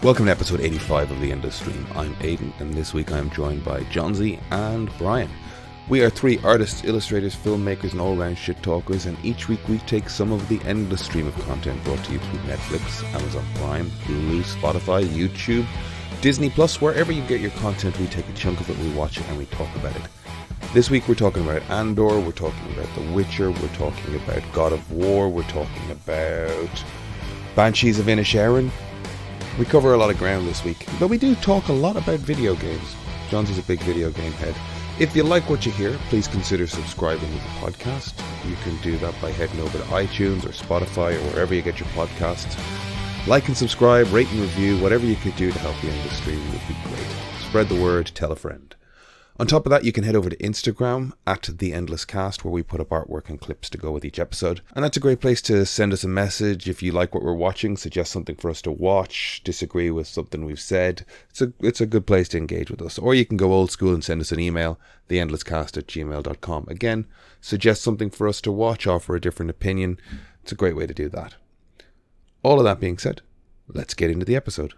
Welcome to episode 85 of The Endless Stream. I'm Aidan, and this week I'm joined by Johnsy and Brian. We are three artists, illustrators, filmmakers, and all-round shit talkers, and each week we take some of the endless stream of content brought to you through Netflix, Amazon Prime, Hulu, Spotify, YouTube, Disney Plus, wherever you get your content. We take a chunk of it, we watch it, and we talk about it. This week we're talking about Andor, we're talking about The Witcher, we're talking about God of War, we're talking about Banshees of Inisherin. We cover a lot of ground this week, but we do talk a lot about video games. Johnsy's a big video game head. If you like what you hear, please consider subscribing to the podcast. You can do that by heading over to iTunes or Spotify or wherever you get your podcasts. Like and subscribe, rate and review, whatever you could do to help the industry would be great. Spread the word, tell a friend. On top of that, you can head over to Instagram at The Endless Cast, where we put up artwork and clips to go with each episode. And that's a great place to send us a message if you like what we're watching, suggest something for us to watch, disagree with something we've said. It's a good place to engage with us. Or you can go old school and send us an email, theendlesscast@gmail.com. Again, suggest something for us to watch, offer a different opinion. It's a great way to do that. All of that being said, let's get into the episode.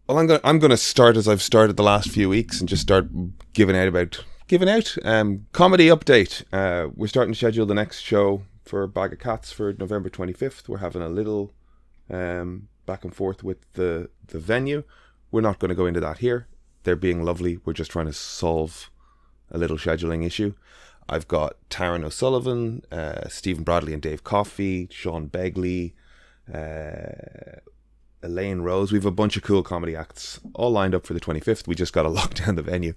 Well, I'm going to start as I've started the last few weeks and just start giving out. Comedy update. We're starting to schedule the next show for Bag of Cats for November 25th. We're having a little back and forth with the venue. We're not going to go into that here. They're being lovely. We're just trying to solve a little scheduling issue. I've got Taron O'Sullivan, Stephen Bradley and Dave Coffey, Sean Begley, Elaine Rose. We have a bunch of cool comedy acts all lined up for the 25th. We just got to lock down the venue.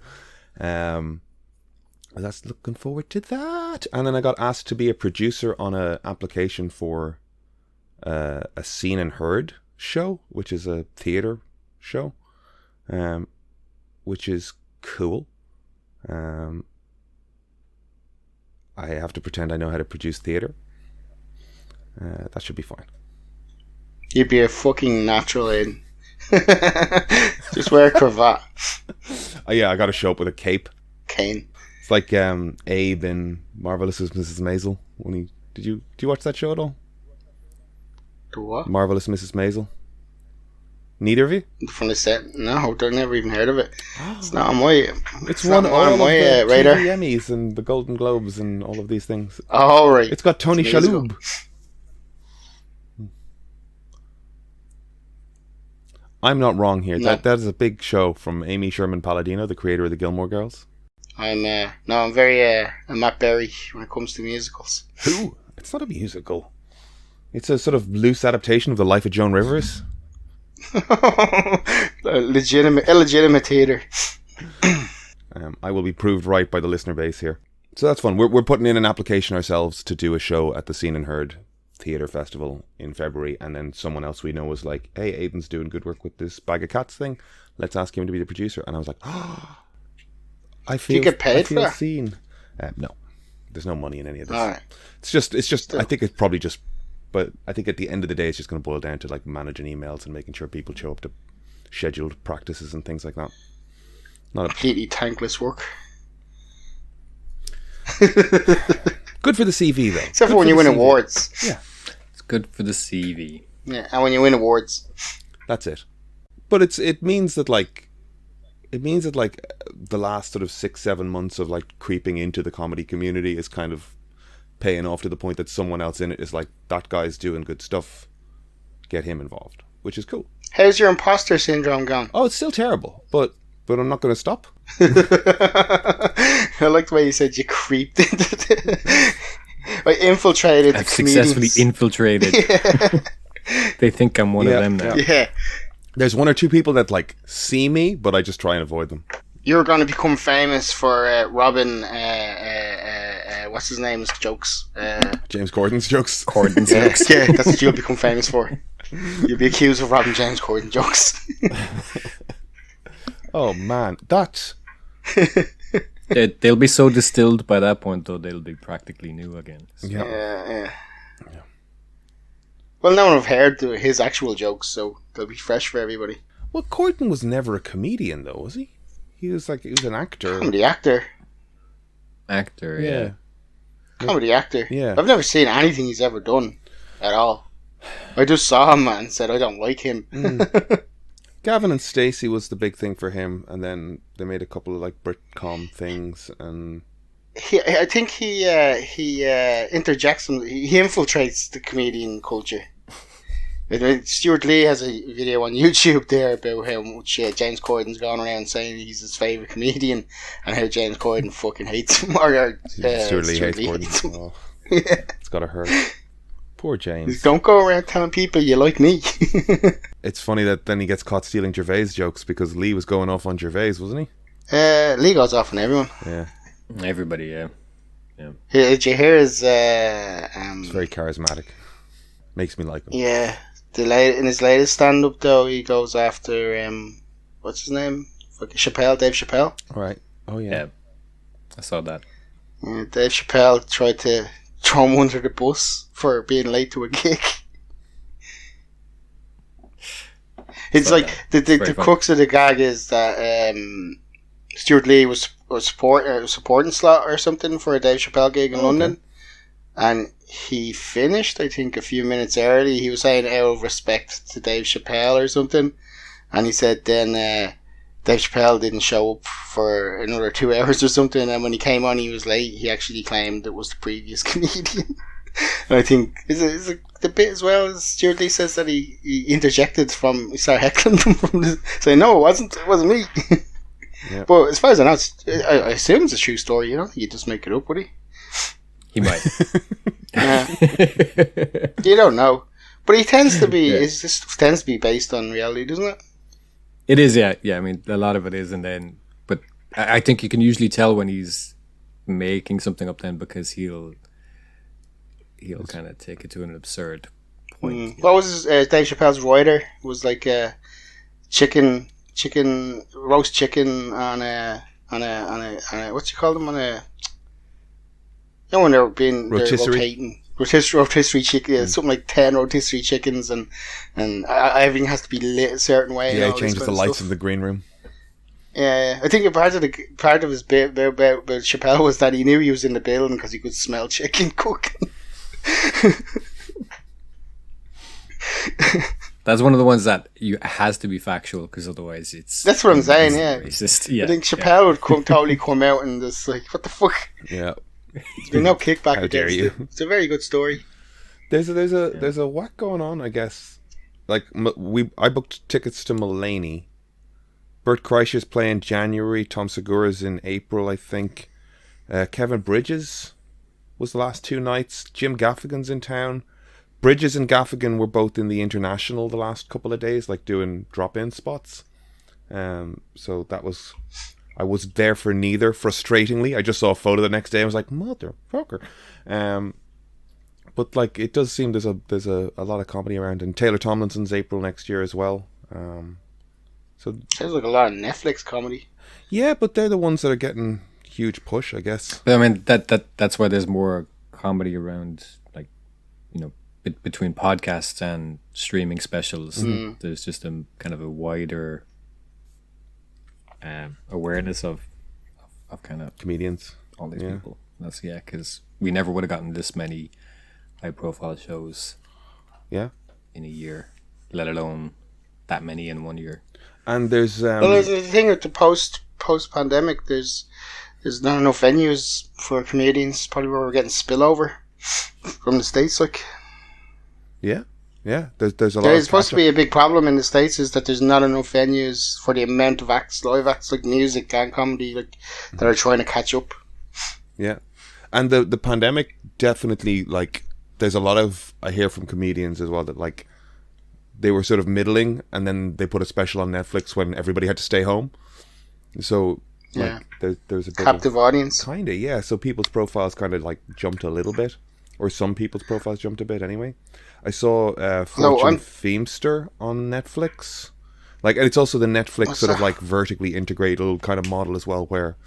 That's looking forward to that. And then I got asked to be a producer on an application for a Seen and Heard show, which is a theatre show, which is cool. I have to pretend I know how to produce theatre. That should be fine. You'd be a fucking natural in. Just wear a cravat. Oh yeah, I got to show up with a cape. Cane. It's like Abe in Marvelous Mrs. Maisel. Did you watch that show at all? The what? Marvelous Mrs. Maisel. Neither of you? From the set? No, I've never even heard of it. It's not on my. It's won all of the radar. TV Emmys and the Golden Globes and all of these things. Oh right. It's got Tony Shalhoub. I'm not wrong here. No. That is a big show from Amy Sherman Palladino, the creator of the Gilmore Girls. I'm very Matt Berry when it comes to musicals. Who? It's not a musical. It's a sort of loose adaptation of the life of Joan Rivers. Illegitimate theatre. I will be proved right by the listener base here. So that's fun. We're putting in an application ourselves to do a show at the Seen and Heard Theatre Festival in February, and then someone else we know was like, hey, Aidan's doing good work with this Bag of Cats thing, let's ask him to be the producer. And I was like, oh, I feel, do you get paid for that? Seen. No, there's no money in any of this. All right. It's just still. I think it's probably just, but I think at the end of the day it's just going to boil down to like managing emails and making sure people show up to scheduled practices and things like that. Not completely thankless work. Good for the CV though. Except for when you win awards. Yeah. Good for the CV. Yeah, and when you win awards. That's it. But it means that the last sort of 6-7 months of like creeping into the comedy community is kind of paying off to the point that someone else in it is like, that guy's doing good stuff, get him involved, which is cool. How's your imposter syndrome going? Oh, it's still terrible, but I'm not going to stop. I like the way you said you creeped into I infiltrated I've the comedians. Successfully infiltrated. Yeah. They think I'm one of them now. Yeah. There's one or two people that like see me, but I just try and avoid them. You're going to become famous for Robin, what's his name's jokes? James Corden's jokes. Corden's jokes. Yeah, that's what you'll become famous for. You'll be accused of Robin James Corden jokes. Oh man, that's... They'll be so distilled by that point, though, they'll be practically new again. So. Yeah. Well, no one have heard his actual jokes, so they'll be fresh for everybody. Well, Corden was never a comedian, though, was he? He was an actor. Comedy actor. Actor, yeah. Comedy actor. Yeah. I've never seen anything he's ever done at all. I just saw him and said I don't like him. Gavin and Stacey was the big thing for him, and then they made a couple of like Britcom things, and I think he interjects him. He infiltrates the comedian culture. Stuart Lee has a video on YouTube there about how much James Corden's gone around saying he's his favourite comedian, and how James Corden fucking hates him. Stuart Lee hates Corden. Oh, yeah. It's gotta hurt. Poor James. Don't go around telling people you like me. It's funny that then he gets caught stealing Gervais jokes because Lee was going off on Gervais, wasn't he? Lee goes off on everyone. Yeah. Everybody, yeah. Did you hear his... He's very charismatic. Makes me like him. Yeah. In his latest stand-up, though, he goes after... what's his name? Fucking Dave Chappelle. All right. Oh, yeah. I saw that. Yeah, Dave Chappelle tried to throw him under the bus for being late to a gig. It's like the crux of the gag is that Stuart Lee was supporting slot or something for a Dave Chappelle gig in London, and he finished I think a few minutes early. He was saying out of respect to Dave Chappelle or something, and he said then Dave Chappelle didn't show up for another 2 hours or something, and when he came on he was late. He actually claimed it was the previous comedian. And I think is it the bit as well as Stuart Lee says that he interjected he started heckling them from saying no, it wasn't me. Yeah. But as far as I know, I assume it's a true story, you know? You just make it up, would he? He might. You don't know. But he tends to be, this tends to be based on reality, doesn't it? It is, yeah. Yeah, I mean, a lot of it is, and then, but I think you can usually tell when he's making something up then because he'll kind of take it to an absurd point. What was Dave Chappelle's writer? Was like a roast chicken on a what you call them on a when they're rotating rotisserie chicken, something like 10 rotisserie chickens, and everything has to be lit a certain way. Yeah, he changes the lights in the green room. Yeah, I think part of his bit about Chappelle was that he knew he was in the building because he could smell chicken cooking. That's one of the ones that has to be factual because otherwise it's... That's what I'm saying, yeah. Racist. Yeah. I think Chappelle would totally come out and just like, what the fuck? Yeah. There's been no kickback How dare you? It's a very good story. There's a whack going on, I guess. Like I booked tickets to Mulaney. Bert Kreischer's playing January. Tom Segura's in April, I think. Kevin Bridges was the last 2 nights. Jim Gaffigan's in town. Bridges and Gaffigan were both in the International the last couple of days, like doing drop-in spots. So that was... I was there for neither, frustratingly. I just saw a photo the next day and I was like, motherfucker. But like, it does seem there's a lot of comedy around. And Taylor Tomlinson's April next year as well. So sounds like a lot of Netflix comedy. Yeah, but they're the ones that are getting huge push, I guess. But I mean, that's why there's more comedy around, like, you know, between podcasts and streaming specials. There's just a kind of a wider awareness of kind of comedians, all these people. That's because we never would have gotten this many high profile shows in a year, let alone that many in 1 year. And there's there's the thing with the post pandemic, there's not enough venues for comedians. Probably where we're getting spillover from the States, like. Yeah. There's a lot. There's supposed to be a big problem in the States is that there's not enough venues for the amount of live acts, like music and comedy, like that are trying to catch up. Yeah, and the pandemic definitely, like, there's a lot of, I hear from comedians as well that like they were sort of middling, and then they put a special on Netflix when everybody had to stay home. So like, there's a bit captive audience, kinda. Yeah, so people's profiles kind of like jumped a little bit, or some people's profiles jumped a bit anyway. I saw Fortune Feimster on Netflix. Like, and it's also the Netflix sort of like vertically integrated kind of model as well, where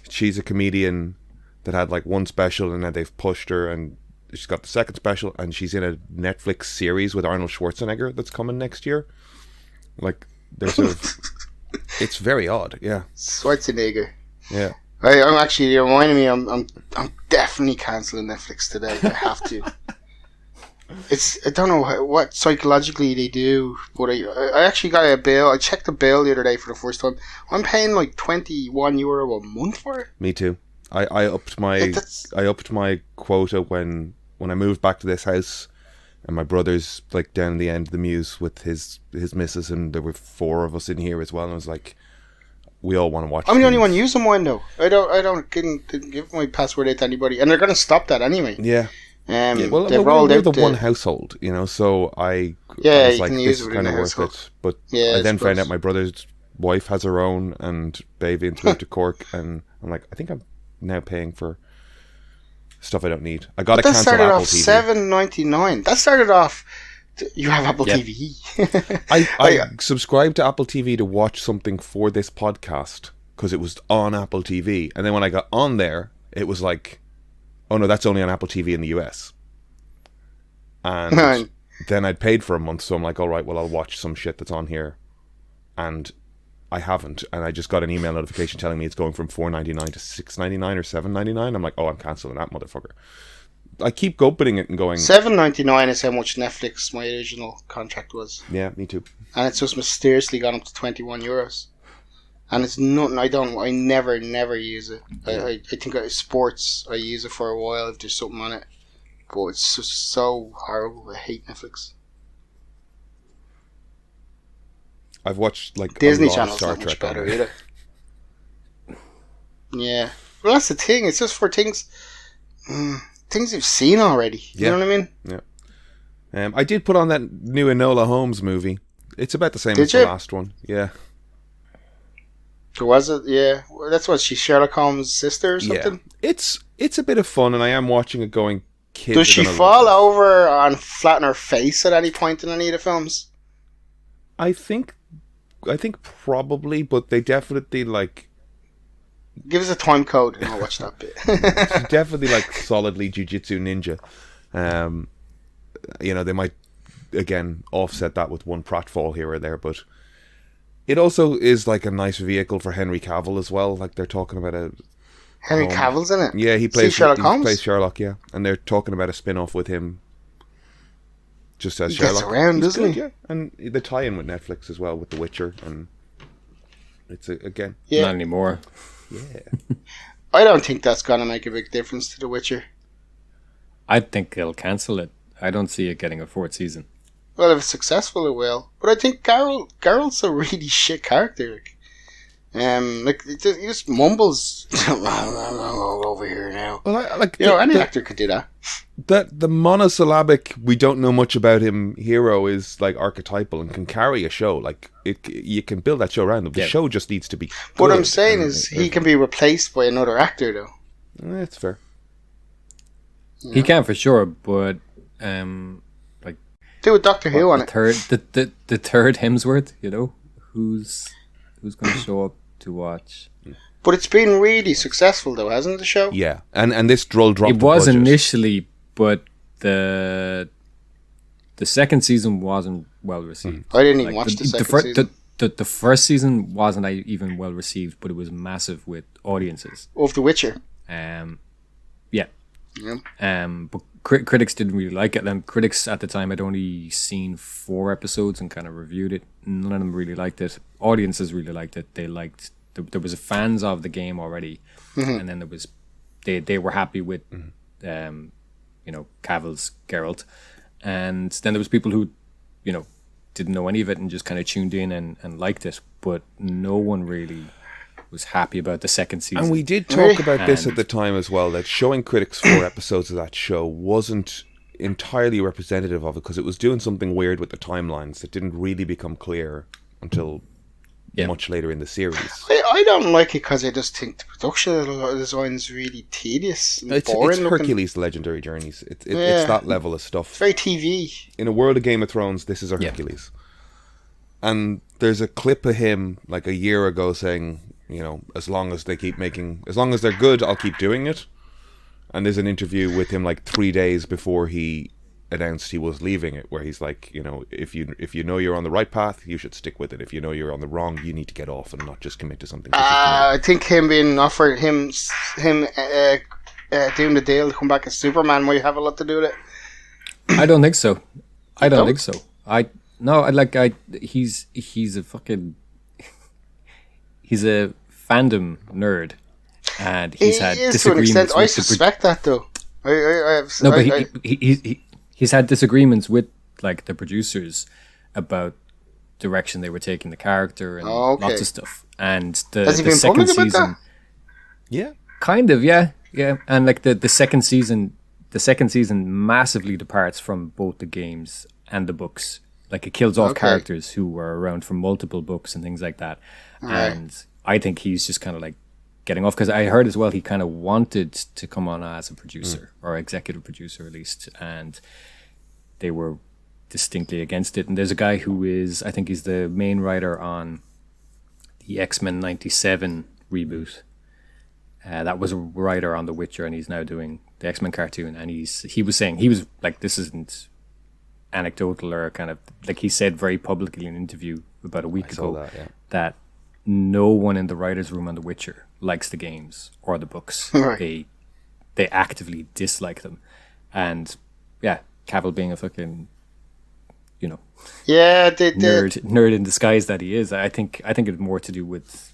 she's a comedian that had like one special and then they've pushed her and she's got the second special and she's in a Netflix series with Arnold Schwarzenegger that's coming next year. Like, they're sort of... It's very odd, yeah. Schwarzenegger. Yeah. I'm actually, you're reminding me, I'm definitely cancelling Netflix today. I have to. I don't know what psychologically they do, but I actually got a bill. I checked the bill the other day for the first time. I'm paying like €21 a month for it. Me too. I upped my quota when I moved back to this house, and my brother's like down the end of the Mews with his missus, and there were 4 of us in here as well. And I was like, we all want to watch. I'm the only one using mine though. I don't give my password out to anybody, and they're going to stop that anyway. Yeah. Well, we're the one household, so I was like, this is kind of worth it. But I then found out my brother's wife has her own, and Bavian's moved to Cork, and I'm like, I think I'm now paying for stuff I don't need. I got to cancel Apple TV. That started off $7.99. That started off. You have Apple TV. I subscribed to Apple TV to watch something for this podcast because it was on Apple TV, and then when I got on there, it was like, oh no, that's only on Apple TV in the US. And then I'd paid for a month, so I'm like, all right, well, I'll watch some shit that's on here. And I haven't. And I just got an email notification telling me it's going from $4.99 to $6.99 or $7.99. I'm like, oh, I'm cancelling that motherfucker. I keep opening it and going, $7.99 is how much Netflix, my original contract was. Yeah, me too. And it's just mysteriously gone up to €21. And it's nothing. I never use it. I think sports, I use it for a while if there's something on it. But it's just so horrible. I hate Netflix. I've watched like Disney a lot Channel's of Star not Trek much better either. Yeah. Well, that's the thing. It's just for things you've seen already. You know what I mean? Yeah. I did put on that new Enola Holmes movie. It's about the same as the last one. Yeah. Was it? Yeah. Well, that's what she's Sherlock Holmes' sister or something? Yeah. It's a bit of fun, and I am watching it going, kids. Does she fall over and flatten her face at any point in any of the films? I think probably, but they definitely like... Give us a time code and I'll watch that bit. She's definitely like solidly jujitsu ninja. They might, again, offset that with one pratfall here or there, but... It also is like a nice vehicle for Henry Cavill as well. Like they're talking about Henry Cavill's in it? Yeah, he plays Sherlock Holmes? Plays Sherlock, yeah. And they're talking about a spin-off with him just as he Sherlock. Gets around, doesn't he? Yeah. And the tie-in with Netflix as well with The Witcher. And it's, again... Yeah. Not anymore. Yeah. I don't think that's going to make a big difference to The Witcher. I think they'll cancel it. I don't see it getting a 4th season. Well, if it's successful, it will. But I think Geralt's a really shit character. He just mumbles. Over here now. Well, any actor could do that. The monosyllabic, we don't know much about him hero is like archetypal and can carry a show. Like you can build that show around him. The show just needs to be. What I'm saying is, he can be replaced by another actor, though. That's fair. He can for sure, but do a Doctor Who on it. The third Hemsworth, who's going to show up to watch. But it's been really successful, though, hasn't the show? Yeah, and this dropped. It was initially, but the second season wasn't well received. I didn't even watch the second season. The first season wasn't even well received, but it was massive with audiences. Of The Witcher. Yeah. But critics didn't really like it. And critics at the time had only seen 4 episodes and kind of reviewed it. None of them really liked it. Audiences really liked it. They liked there was fans of the game already, and then there was they were happy with Cavill's Geralt, and then there was people who didn't know any of it and just kind of tuned in and liked it, but no one really was happy about the second season. And we did talk about this at the time as well, that showing critics 4 episodes of that show wasn't entirely representative of it, because it was doing something weird with the timelines that didn't really become clear until much later in the series. I don't like it because I just think the production design is really tedious and boring. It's Hercules' Legendary Journeys. It's that level of stuff. It's very TV. In a world of Game of Thrones, this is a Hercules. And there's a clip of him like a year ago saying, as long as they're good, I'll keep doing it. And there's an interview with him like 3 days before he announced he was leaving it, where he's like, if you know you're on the right path, you should stick with it. If you know you're on the wrong, you need to get off and not just commit to something. I think him being offered him doing the deal to come back as Superman might have a lot to do with it. I don't think so. I don't don't? think so. He's a fucking he's a fandom nerd, and he's had disagreements. I suspect that though. He's had disagreements with like the producers about direction they were taking the character and lots of stuff. And has he been second public about season, that? Yeah, kind of, yeah. And like the second season massively departs from both the games and the books. Like it kills off characters who were around from multiple books and things like that. And I think he's just kind of like getting off, because I heard as well he kind of wanted to come on as a producer or executive producer at least, and they were distinctly against it. And there's a guy who is, I think he's the main writer on the X-Men 97 reboot. That was a writer on The Witcher, and he's now doing the X-Men cartoon. And he was saying, he was like, this isn't anecdotal or kind of like, he said very publicly in an interview about a week ago that no one in the writer's room on The Witcher likes the games or the books. They actively dislike them. And yeah, Cavill being a fucking, nerd in disguise that he is, I think it's more to do with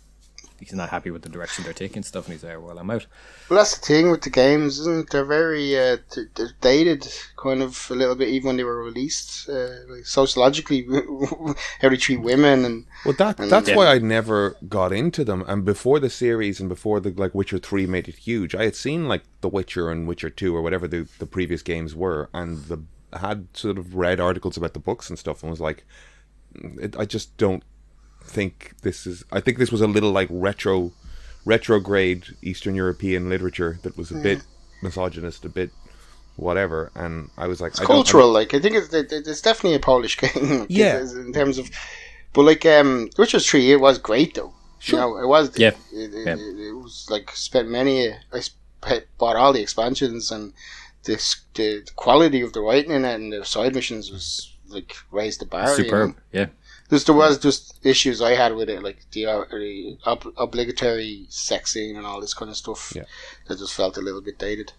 he's not happy with the direction they're taking stuff, and he's like, well, I'm out. Well, that's the thing with the games, isn't it? They're very they're dated, kind of a little bit, even when they were released, like sociologically, how they treat women, and that's why I never got into them. And before the series and before the like Witcher 3 made it huge, I had seen like The Witcher and Witcher 2 or whatever the previous games were, and had sort of read articles about the books and stuff, and was like, I just don't think this is. I think this was a little like retrograde Eastern European literature that was a bit misogynist, a bit whatever, and I was like, it's cultural. I think it's definitely a Polish game. In terms of, but like Witcher 3, it was great though. Sure, it was. Yeah, it was like I bought all the expansions, and the quality of the writing in it and the side missions was like raised the bar. Superb. Yeah. There was just issues I had with it, like the obligatory sex scene and all this kind of stuff. Yeah. That just felt a little bit dated.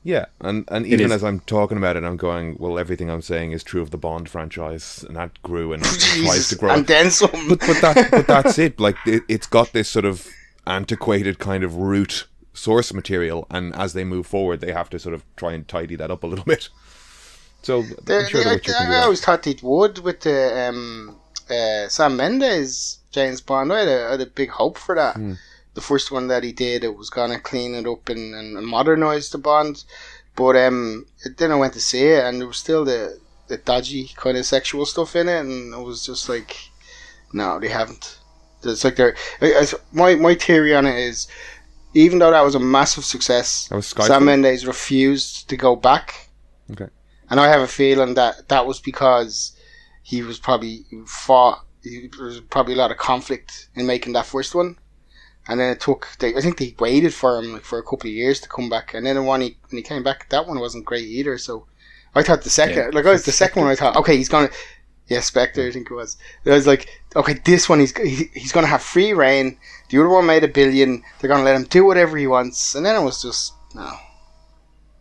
Yeah, and even as I'm talking about it, I'm going, well, everything I'm saying is true of the Bond franchise, and that grew and tries to grow. And then some. But that's it. Like, it's got this sort of antiquated kind of root source material, and as they move forward, they have to sort of try and tidy that up a little bit. So I'm sure The Witcher can do that. I always thought they would with the Sam Mendes James Bond. I had a big hope for that. The first one that he did, it was gonna clean it up and modernise the Bond, but then I went to see it, and there was still the dodgy kind of sexual stuff in it, and it was just like, no, they haven't. It's like my theory on it is, even though that was a massive success, Sam Mendes refused to go back. Okay. And I have a feeling that was because there was probably a lot of conflict in making that first one. And then I think they waited for him for a couple of years to come back. And then when he came back, that one wasn't great either. So I thought the second one, I thought, okay, he's going to, Spectre, I think it was. I was like, okay, this one, he's going to have free reign. The other one made $1 billion. They're going to let him do whatever he wants. And then it was just, no.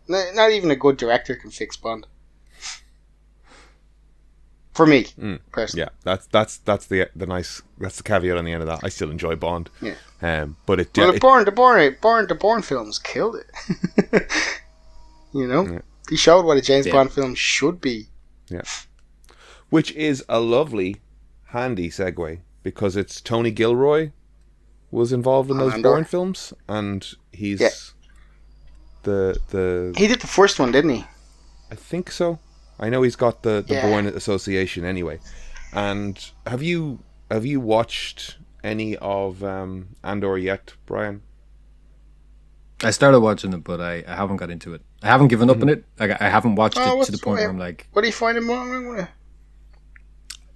Not even a good director can fix Bond. For me, personally. Yeah, that's the caveat on the end of that. I still enjoy Bond. Yeah. But it. Well, the Bourne films killed it. He showed what a James Bond film should be. Yeah. Which is a lovely, handy segue, because it's Tony Gilroy was involved in those Bourne films, and he's the. He did the first one, didn't he? I think so. I know he's got the Bourne Association anyway. And have you watched any of Andor yet, Brian? I started watching it, but I haven't got into it. I haven't given up on it. I haven't watched it to the point where I'm like, what are you finding wrong with it?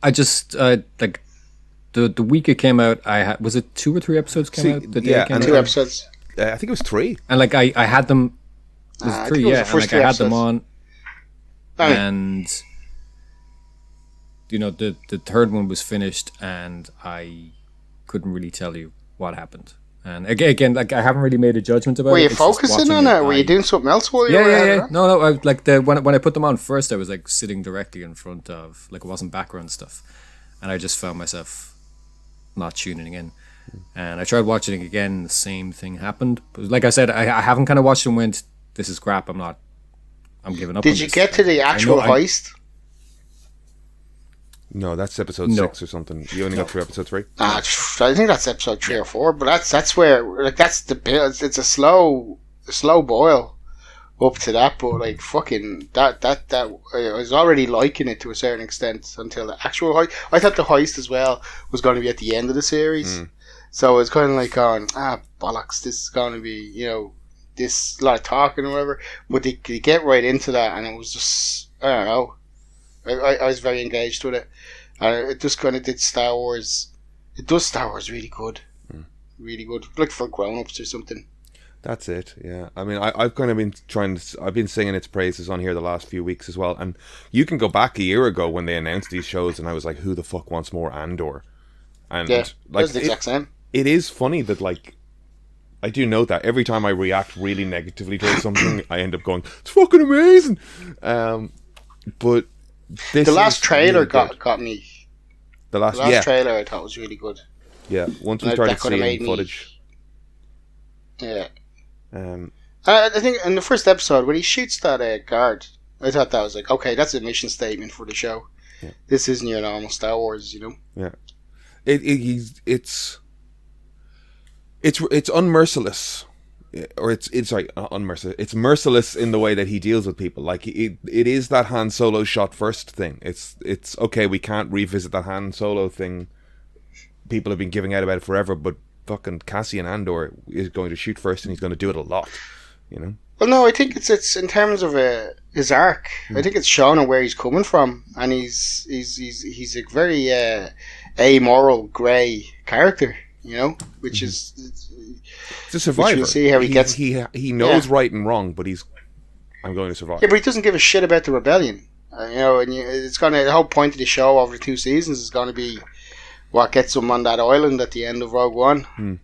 I just like the week it came out. Was it 2 or 3 episodes came out? The day it came out? 2 episodes. I think it was 3. And like I had them. It was 3, yeah. And like I had them on. And the third one was finished, and I couldn't really tell you what happened. And again, like I haven't really made a judgment about it. Were you It's just focusing watching on it? Were you doing something else while you were at it? No. I, like when I put them on first, I was like sitting directly in front of, like, it wasn't background stuff, and I just found myself not tuning in. And I tried watching it again. The same thing happened. But like I said, I haven't kind of watched and went, "This is crap. I'm giving up." Did you get to the actual heist? No, that's episode 6 or something. You only got through episode 3? I think that's episode 3 or 4, but that's where, like, that's the build. It's a slow boil up to that, but like fucking that I was already liking it to a certain extent until the actual heist. I thought the heist as well was going to be at the end of the series, so it was kind of like going, bollocks, this is going to be, you know, this lot of talking or whatever. But they get right into that, and it was just, I don't know. I was very engaged with it, and it just kind of did Star Wars. It does Star Wars really good, really good, like for grown-ups or something. That's it. Yeah, I mean, I've kind of been I've been singing its praises on here the last few weeks as well. And you can go back a year ago when they announced these shows, and I was like, "Who the fuck wants more Andor?" And yeah, like, that's the exact same. It is funny that, like, I do know that every time I react really negatively towards something, I end up going, "It's fucking amazing." But the last trailer really got me. The last trailer I thought was really good. Yeah, once we started seeing footage. Yeah. I think in the first episode when he shoots that guard, I thought that was like, okay, that's a mission statement for the show. Yeah. This isn't your normal Star Wars, you know. Yeah. It's unmerciless. Or it's sorry, not unmerciless. It's merciless in the way that he deals with people. Like it is that Han Solo shot first thing. It's okay. We can't revisit that Han Solo thing. People have been giving out about it forever, but fucking Cassian Andor is going to shoot first, and he's going to do it a lot. You know. Well, no, I think it's in terms of his arc. I think it's shown where he's coming from, and he's a very amoral, grey character. You know, which is. It's a survivor. We'll see how he knows right and wrong, but I'm going to survive. Yeah, but he doesn't give a shit about the rebellion. You know, and the whole point of the show over 2 seasons is going to be what gets him on that island at the end of Rogue One.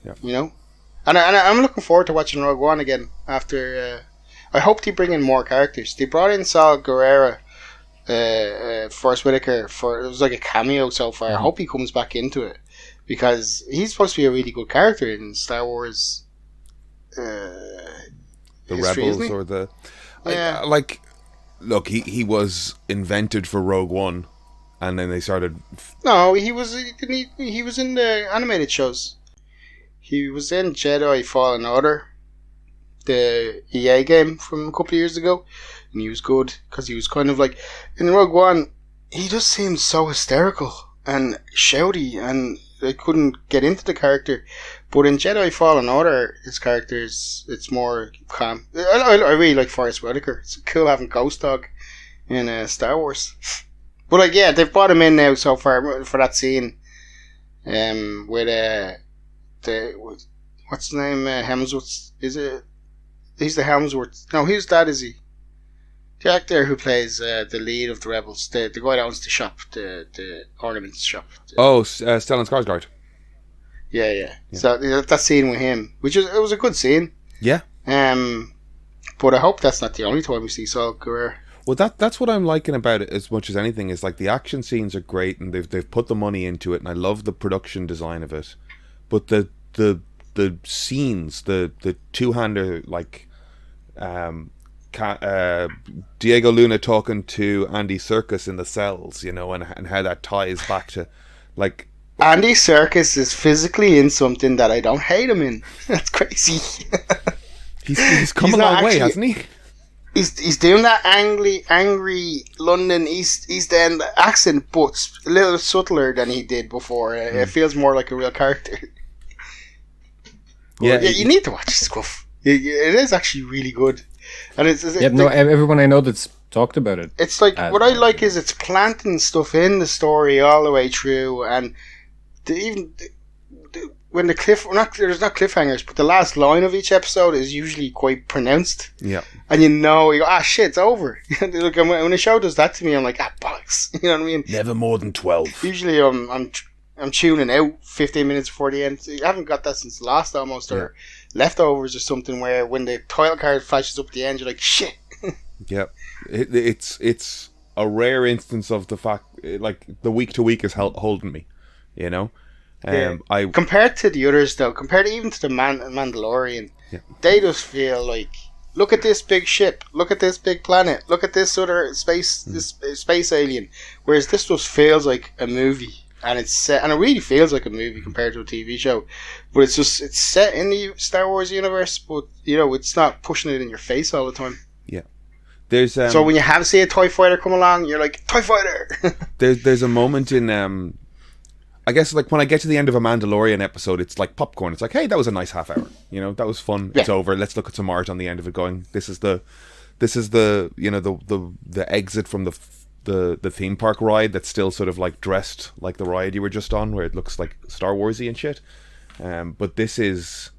Yeah. You know, and I'm looking forward to watching Rogue One again after. I hope they bring in more characters. They brought in Saw Gerrera, Forrest Whitaker it was like a cameo so far. I hope he comes back into it. Because he's supposed to be a really good character in Star Wars. The history, Rebels or the... Yeah. Look, he was invented for Rogue One, and then they started... No, he was in the animated shows. He was in Jedi Fallen Order, the EA game from a couple of years ago, and he was good, because he was kind of like... In Rogue One, he just seemed so hysterical and shouty, and... I couldn't get into the character, but in Jedi Fallen Order, his character it's more calm. I really like Forrest Whitaker. It's cool having Ghost Dog in Star Wars. But like, yeah, they've brought him in now so far for that scene, with what's his name, Hemsworth? Is it? He's the Hemsworth. No, whose dad is he? The actor who plays the lead of the Rebels, the guy that owns the shop, the ornaments shop. Stellan Skarsgård. Yeah. So that scene with him, it was a good scene. Yeah. But I hope that's not the only time we see Saw Gerrera. Well, that's what I'm liking about it as much as anything. Is like the action scenes are great, and they've put the money into it, and I love the production design of it. But the scenes, the two-hander, like. Diego Luna talking to Andy Serkis in the cells, you know, and how that ties back to, like, Andy Serkis is physically in something that I don't hate him in. That's crazy. he's come a long way, hasn't he? He's doing that angry London East End accent, but a little subtler than he did before. It feels more like a real character. Yeah, you need to watch this stuff. It is actually really good. And everyone I know that's talked about it. It's like what I like is it's planting stuff in the story all the way through, and when there's not cliffhangers, but the last line of each episode is usually quite pronounced. Yeah, and you go, shit, it's over. Like, when a show does that to me, I'm like, bollocks. You know what I mean? Never more than 12. Usually, I'm I'm tuning out 15 minutes before the end. I haven't got that since Lost almost, or Leftovers or something, where when the title card flashes up at the end, you're like, shit. Yeah, it's a rare instance of the fact, like, the week to week is holding me, you know. Compared to the others, though, compared even to the Mandalorian, they just feel like, look at this big ship, look at this big planet, look at this other space, this space alien. Whereas this just feels like a movie. And it's set, and it really feels like a movie compared to a TV show, but it's set in the Star Wars universe, but it's not pushing it in your face all the time. Yeah, there's so when you have see a TIE fighter come along, you're like, TIE fighter. there's a moment in I guess, like, when I get to the end of a Mandalorian episode, it's like popcorn. It's like, hey, that was a nice half hour. That was fun. It's over. Let's look at some art on the end of it. Going, this is the the exit from the theme park ride that's still sort of like dressed like the ride you were just on, where it looks like Star Warsy and shit. But this is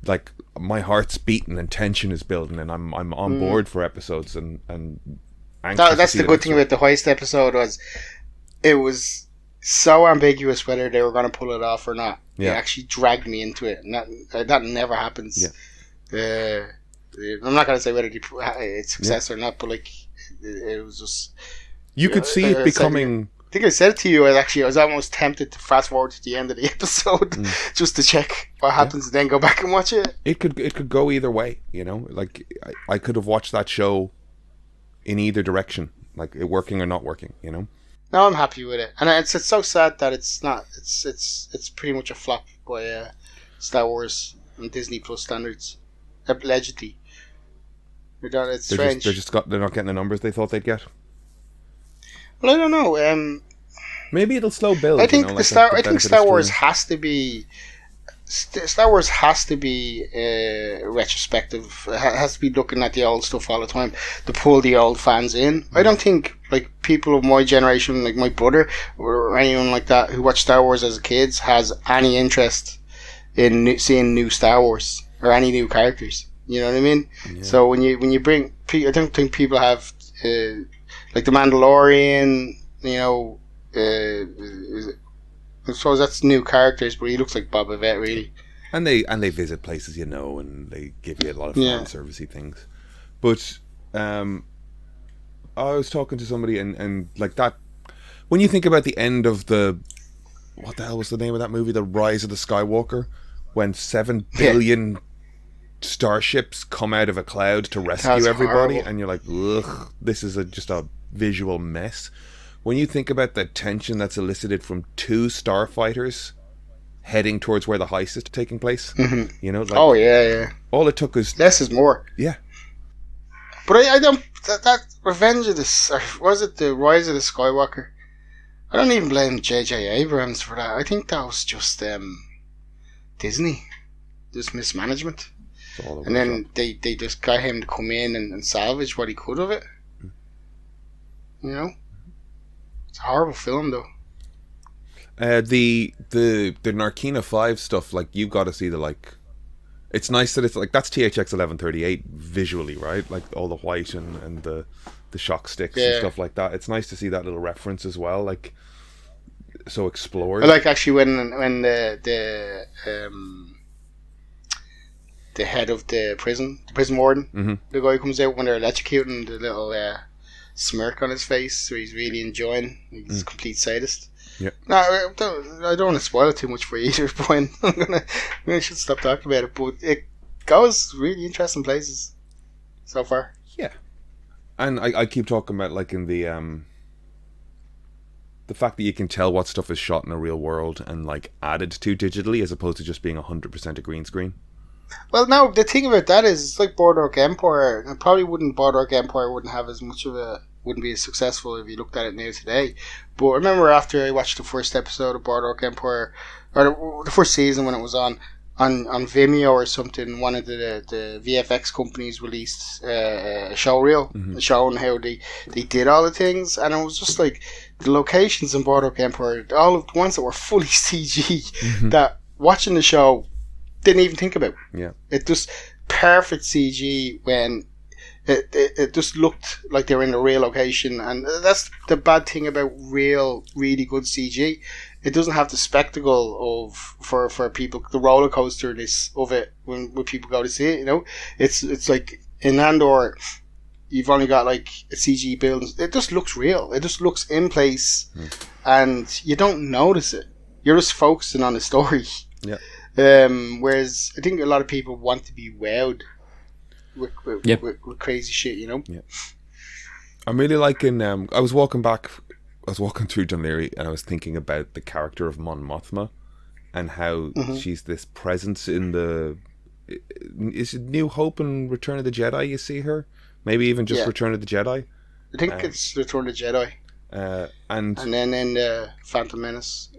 like, my heart's beating and tension is building, and I'm on board for episodes and that's the good thing about the heist episode, was it was so ambiguous whether they were going to pull it off or not. It actually dragged me into it, and that never happens. I'm not going to say whether it's success or not, but like, it was just, you could see it becoming. I think I said it to you. I was almost tempted to fast forward to the end of the episode just to check what happens, and then go back and watch it. It could go either way, Like, I could have watched that show in either direction, like it working or not working. No, I'm happy with it, and it's so sad that it's not. It's pretty much a flop by Star Wars and Disney Plus standards, allegedly. It's strange. They're not getting the numbers they thought they'd get. Well, I don't know. Maybe it'll slow build. I think Star Wars has to be. Star Wars has to be retrospective. It has to be looking at the old stuff all the time to pull the old fans in. I don't think, like, people of my generation, like my brother or anyone like that who watched Star Wars as kids, has any interest in seeing new Star Wars or any new characters. You know what I mean? Yeah. So when you bring, I don't think people have like the Mandalorian. I suppose that's new characters, but he looks like Boba Fett, really. And they visit places, and they give you a lot of fan servicey things. But I was talking to somebody, and like that, when you think about the end of what the hell was the name of that movie? The Rise of the Skywalker, when 7 billion starships come out of a cloud to rescue everybody, horrible. And you're like, ugh, this is just a visual mess. When you think about the tension that's elicited from 2 starfighters heading towards where the heist is taking place, all it took was less is more. Yeah, but I don't. That Revenge of the, was it the Rise of the Skywalker? I don't even blame J.J. Abrams for that. I think that was just Disney, just mismanagement, and then they just got him to come in and salvage what he could of it. It's a horrible film, though. The Narkina 5 stuff, like, you've got to see it's nice that it's like, that's THX 1138 visually, right? Like, all the white and the shock sticks and stuff like that. It's nice to see that little reference as well, like, so explored. I like, actually, when the head of the prison warden, the guy comes out when they're electrocuting, the little smirk on his face, so he's really enjoying. He's a complete sadist. Yeah. No, I don't want to spoil it too much for you either, Brian. I should stop talking about it, but it goes really interesting places so far. Yeah, and I keep talking about, like, in the fact that you can tell what stuff is shot in a real world and, like, added to digitally, as opposed to just being 100% a green screen. Well, no, the thing about that is, it's like Boardwalk Empire. It probably Boardwalk Empire wouldn't have as much of wouldn't be as successful if you looked at it now today. But I remember after I watched the first episode of Boardwalk Empire, or the first season when it was on Vimeo or something, one of the VFX companies released a show reel showing how they did all the things, and it was just like the locations in Boardwalk Empire, all of the ones that were fully CG, that watching the show didn't even think about. Yeah, it just perfect CG when it just looked like they were in a real location, and that's the bad thing about really good CG. it doesn't have the spectacle of for people, the roller coaster of it when people go to see it. You know, it's like in Andor, you've only got like a CG building. It just looks real. It just looks in place, and you don't notice it. You're just focusing on the story. Yeah. Whereas I think a lot of people want to be wowed with crazy shit. You know. Yeah. I'm really liking. I was walking through Dunleary, and I was thinking about the character of Mon Mothma, and how she's this presence in the. Is it New Hope and Return of the Jedi? You see her, maybe even just Return of the Jedi. I think it's Return of the Jedi. And then in Phantom Menace.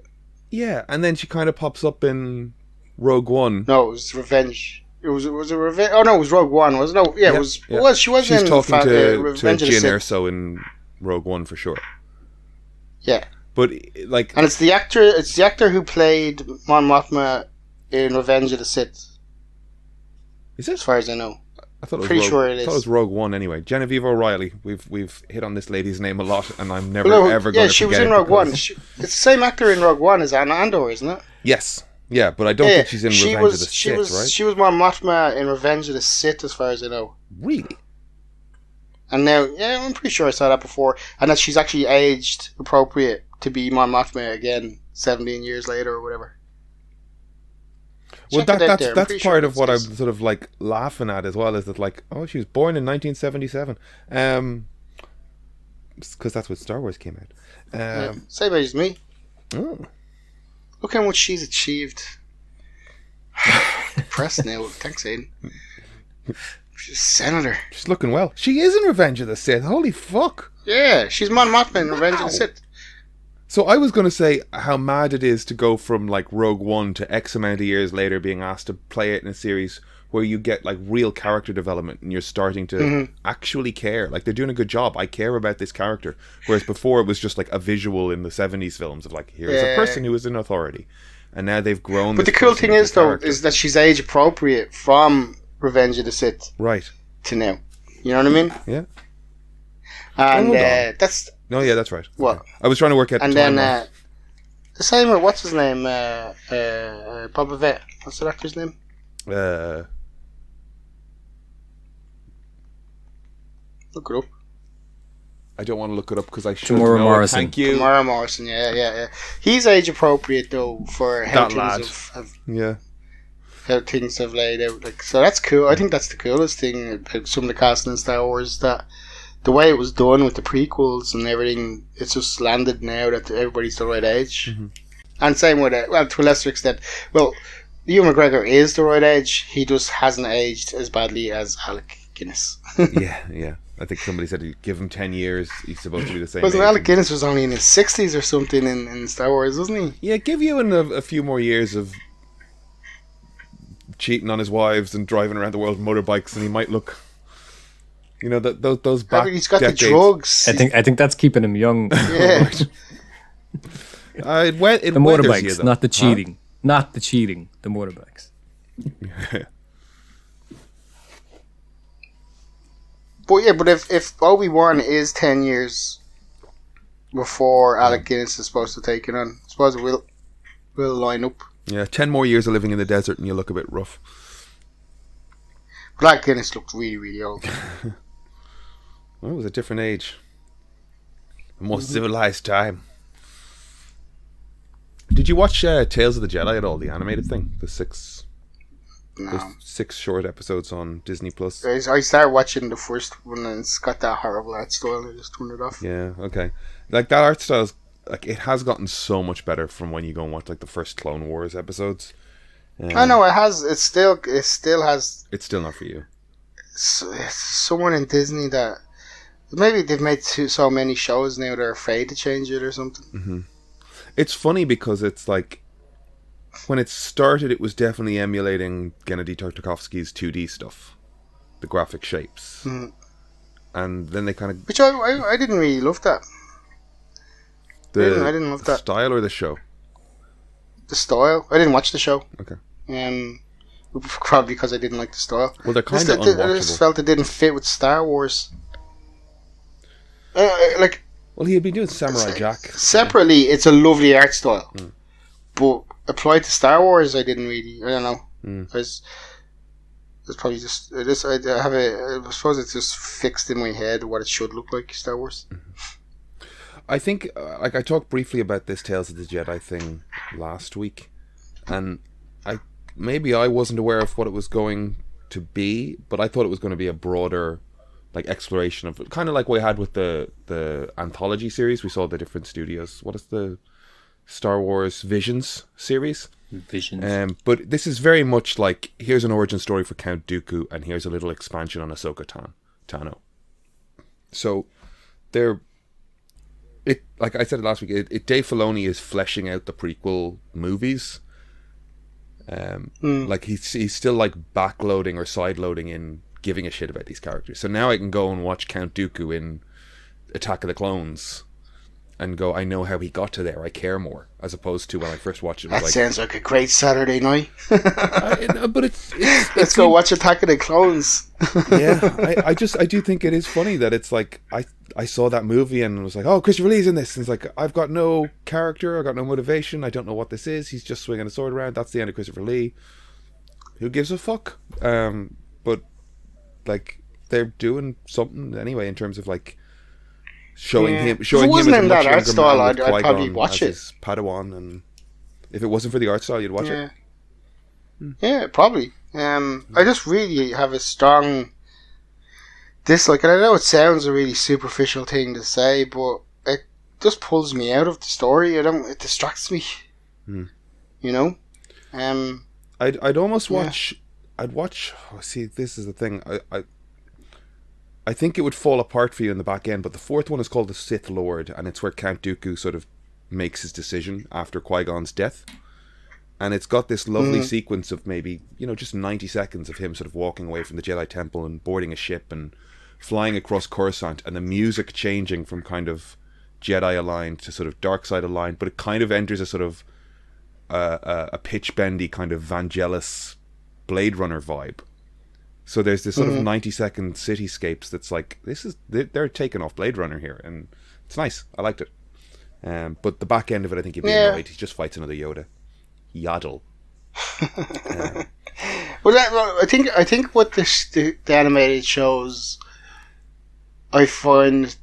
Yeah, and then she kind of pops up in Rogue One. No, it was Revenge. It was a Revenge. Oh no, it was Rogue One. Was no? Yeah, it was. Yeah. Well, she was. She's in talking to Revenge Jyn Erso in Rogue One for sure. Yeah, but like, and it's the actor. It's the actor who played Mon Mothma in Revenge of the Sith. Is it? As far as I know. I thought it was pretty sure it is. I thought it was Rogue One anyway. Genevieve O'Reilly. We've hit on this lady's name a lot, and I'm never ever going to forget it. Yeah, she was in Rogue One. It's the same actor in Rogue One as Andor, isn't it? Yes. Yeah, but I don't think she's in Revenge of the Sith, right? She was Mon Mothma in Revenge of the Sith, as far as I know. Really? And now, yeah, I'm pretty sure I saw that before, and that she's actually aged appropriate to be Mon Mothma again, 17 years later or whatever. Well, that's part of what I'm sort of like laughing at as well, is that like, oh, she was born in 1977, because that's when Star Wars came out. Same age as me. Oh. Look how much she's achieved. Impressed now. Thanks, Aiden. She's a senator. She's looking well. She is in Revenge of the Sith. Holy fuck. Yeah, she's Mon Mothma in Revenge of the Sith. So I was going to say how mad it is to go from like Rogue One to X amount of years later being asked to play it in a series where you get like real character development and you're starting to actually care. Like, they're doing a good job. I care about this character. Whereas before it was just like a visual in the 70s films of like, here's a person who is in authority. And now they've grown. But the cool thing is though, is that she's age appropriate from Revenge of the Sith. Right. To now. You know what I mean? Yeah. And that's... No, yeah, that's right. What? Okay. I was trying to work out and the time. And then the same with, what's his name? Boba Fett. What's the actor's name? Look it up. I don't want to look it up because I should Tamora know. Morrison. Thank you. Tamora Morrison, yeah. He's age appropriate though for how things how things have laid out. Like, so that's cool. I think that's the coolest thing about some of the casting in Star Wars, that the way it was done with the prequels and everything, it's just landed now that everybody's the right age. And same with it, well, to a lesser extent. Well, Ewan McGregor is the right age. He just hasn't aged as badly as Alec Guinness. yeah. I think somebody said give him 10 years. He's supposed to be the same. Wasn't Alec Guinness was only in his 60s or something in Star Wars, wasn't he? Yeah, give Ewan a few more years of cheating on his wives and driving around the world with motorbikes, and he might look. You know, those back he's got decades. the drugs. I think that's keeping him young. Yeah. The motorbikes, not the cheating. Huh? Not the cheating. The motorbikes. But if Obi-Wan is 10 years before Alec Guinness is supposed to take it on, I suppose it will line up. Yeah, 10 more years of living in the desert and you look a bit rough. But Alec Guinness looked really, really old. Well, it was a different age. A more civilized time. Did you watch Tales of the Jedi at all, the animated thing? The six short episodes on Disney Plus. I started watching the first one and it's got that horrible art style and I just turned it off. Yeah, okay. Like, that art style, like, it has gotten so much better from when you go and watch like the first Clone Wars episodes. I know it has. It still has. It's still not for you. It's someone in Disney that maybe they've made so many shows now they're afraid to change it or something. It's funny because it's like when it started, it was definitely emulating Gennady Tartakovsky's 2D stuff, the graphic shapes, and then they kind of. Which I didn't really love that. I didn't love that style or the show. The style. I didn't watch the show. Okay. Probably because I didn't like the style. Well, they're kind of unwatchable. I just felt it didn't fit with Star Wars. Like, Well, he had been doing Samurai Jack. Separately, it's a lovely art style. But applied to Star Wars, I didn't really... I don't know. It's probably just... I suppose it's just fixed in my head what it should look like, Star Wars. I think, I talked briefly about this Tales of the Jedi thing last week, and maybe I wasn't aware of what it was going to be, but I thought it was going to be a broader exploration of it, kind of like we had with the anthology series. We saw the different studios. What is the Star Wars Visions series? Visions. But this is very much like, here's an origin story for Count Dooku, and here's a little expansion on Ahsoka Tano. So like I said last week, Dave Filoni is fleshing out the prequel movies. Like he's still like backloading or sideloading in giving a shit about these characters. So now I can go and watch Count Dooku in Attack of the Clones and go, I know how he got to there. I care more, as opposed to when I first watched it. That sounds like a great Saturday night. But let's go watch Attack of the Clones. Yeah, I do think it is funny that it's like I saw that movie and was like, oh, Christopher Lee's in this. And it's like, I've got no character, I've got no motivation, I don't know what this is. He's just swinging a sword around. That's the end of Christopher Lee. Who gives a fuck? But like they're doing something anyway in terms of like showing him as a much younger man with Qui-Gon I'd probably watch it. His Padawan, and if it wasn't for the art style, you'd watch it. Yeah, probably. I just really have a strong dislike, and I know it sounds a really superficial thing to say, but it just pulls me out of the story. It distracts me. You know. I'd almost watch. I'd watch. Oh, see, this is the thing. I think it would fall apart for you in the back end, but the fourth one is called The Sith Lord, and it's where Count Dooku sort of makes his decision after Qui-Gon's death. And it's got this lovely sequence of maybe, just 90 seconds of him sort of walking away from the Jedi Temple and boarding a ship and flying across Coruscant, and the music changing from kind of Jedi aligned to sort of dark side aligned, but it kind of enters a sort of a pitch bendy kind of Vangelis Blade Runner vibe. So there's this sort of 90-second cityscapes that's like, they're taking off Blade Runner here, and it's nice. I liked it. But the back end of it, I think you'd be annoyed. He just fights another Yoda. Yaddle. Well, I think what the animated shows, I find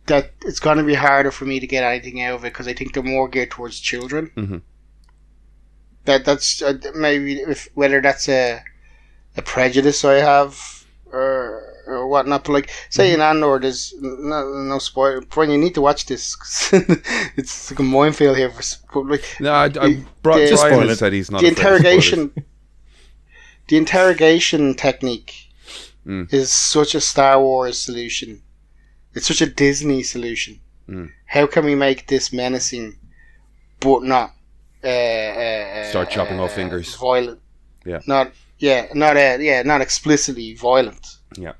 that it's going to be harder for me to get anything out of it because I think they're more geared towards children. Mm-hmm. That's maybe whether that's a prejudice I have or whatnot. But like, say in Andor, there's no spoiler. Brian, you need to watch this. It's like a minefield here. No, I brought Brian and said he's not. The interrogation technique is such a Star Wars solution. It's such a Disney solution. How can we make this menacing, but not start chopping off fingers, violent? Yeah. Not explicitly violent. Yeah.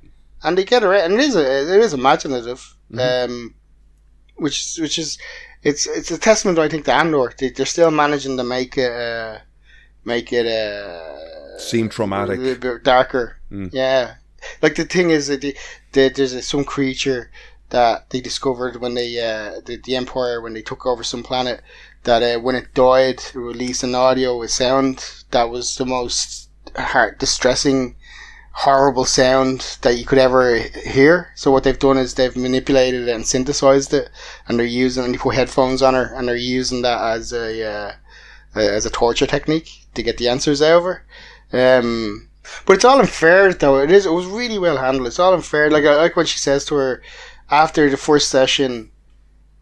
And they get around, and it is imaginative, which is it's a testament, I think, to Andor. They're still managing to make it seem traumatic, a little bit darker. Yeah, like the thing is that there's some creature that they discovered when they the Empire, when they took over some planet, that when it died, it released an audio, a sound that was the most distressing, horrible sound that you could ever hear. So what they've done is they've manipulated it and synthesized it, and they put headphones on her, and they're using that as a torture technique to get the answers out of her. But it's all unfair, though. It was really well handled. It's all unfair. Like I like when she says to her after the first session,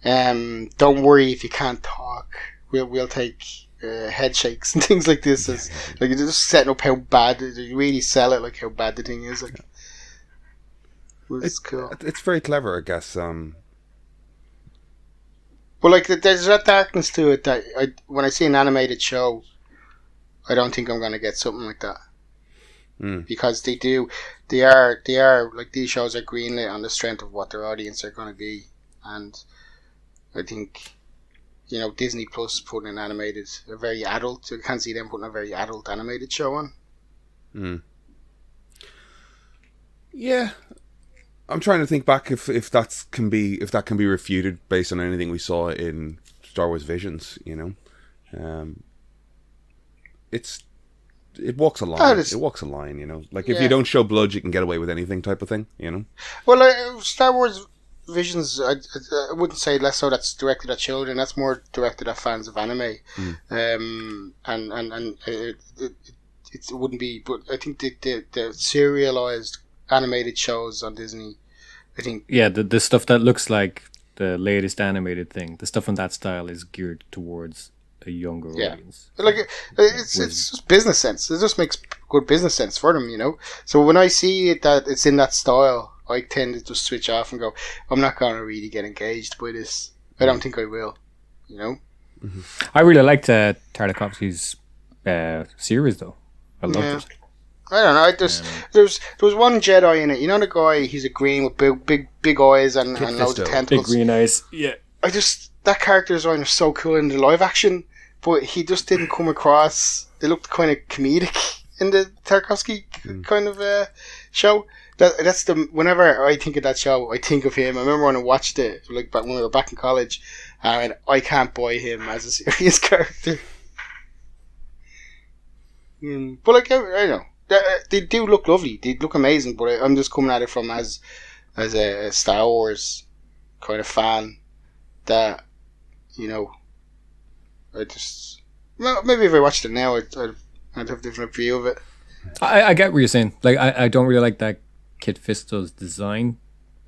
"Don't worry if you can't talk. We'll take head shakes and things like this." Like you're just setting up how bad you really sell it, like how bad the thing is. Like, it's cool. It's very clever, I guess. But like, there's that darkness to it that when I see an animated show, I don't think I'm going to get something like that. Because they are like, these shows are greenlit on the strength of what their audience are going to be, and I think, Disney Plus putting a very adult. I can't see them putting a very adult animated show on. Yeah, I'm trying to think back if that can be refuted based on anything we saw in Star Wars Visions. It walks a line. It walks a line. Like if you don't show blood, you can get away with anything, type of thing. Well, Star Wars Visions, I wouldn't say less so that's directed at children. That's more directed at fans of anime. And it wouldn't be. But I think the serialized animated shows on Disney, I think. Yeah, the stuff that looks like the latest animated thing, the stuff in that style is geared towards a younger audience. Like it's just business sense. It just makes good business sense for them, So when I see it that it's in that style, I tend to just switch off and go, I'm not going to really get engaged by this. I don't think I will, I really liked Tartakovsky's series, though. I loved it. I don't know. There was one Jedi in it. The guy. He's a green with big eyes and loads of tentacles. Big green eyes. Yeah. That character design was so cool in the live action, but he just didn't come across. It looked kind of comedic in the Tartakovsky kind of show. That's whenever I think of that show, I think of him. I remember when I watched it, like back when we were back in college, and I can't buy him as a serious character. But like I don't know. They do look lovely. They look amazing, but I'm just coming at it from as a Star Wars kind of fan that I just maybe if I watched it now I'd have a different view of it. I get what you're saying. Like I don't really like that Kit Fisto's design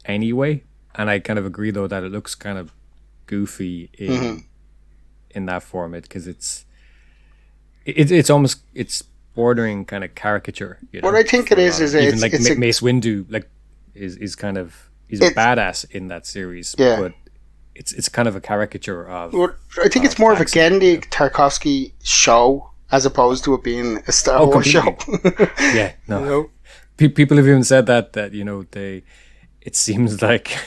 anyway, and I kind of agree though that it looks kind of goofy in that format because it's almost bordering kind of caricature. What I think it is even like Mace Windu is kind of he's a badass in that series, but it's kind of a caricature of. Well, I think it's more of a Genndy Tartakovsky show as opposed to it being a Star Wars show. Yeah, no. People have even said that it seems like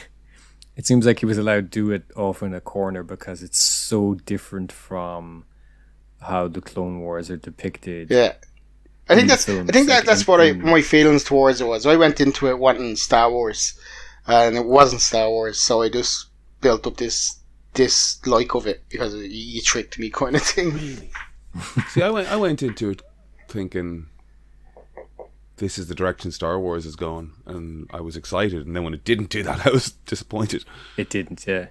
he was allowed to do it off in a corner because it's so different from how the Clone Wars are depicted. Yeah. I think that's what my feelings towards it was. I went into it wanting Star Wars, and it wasn't Star Wars, so I just built up this dislike of it because you tricked me, kind of thing. Really? See, I went into it thinking this is the direction Star Wars is going, and I was excited. And then when it didn't do that, I was disappointed. It didn't, yeah.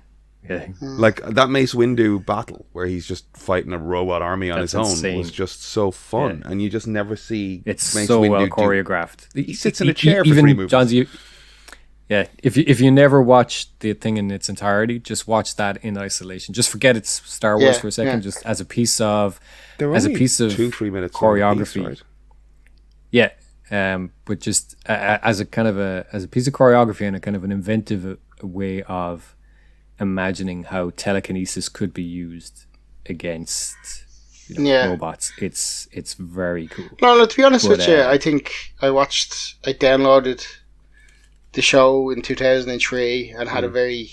Like that Mace Windu battle where he's just fighting a robot army on his own was just so fun, and you just never see it's Mace so Windu well choreographed. He sits in a chair for 3 movies. Johns, if you never watch the thing in its entirety, just watch that in isolation. Just forget it's Star Wars for a second, just as a piece of 2-3 minutes choreography. Piece, right? Yeah, but just as a kind of as a piece of choreography and a kind of an inventive way of imagining how telekinesis could be used against robots. It's very cool. No, to be honest with you, I think I downloaded the show in 2003 and had a very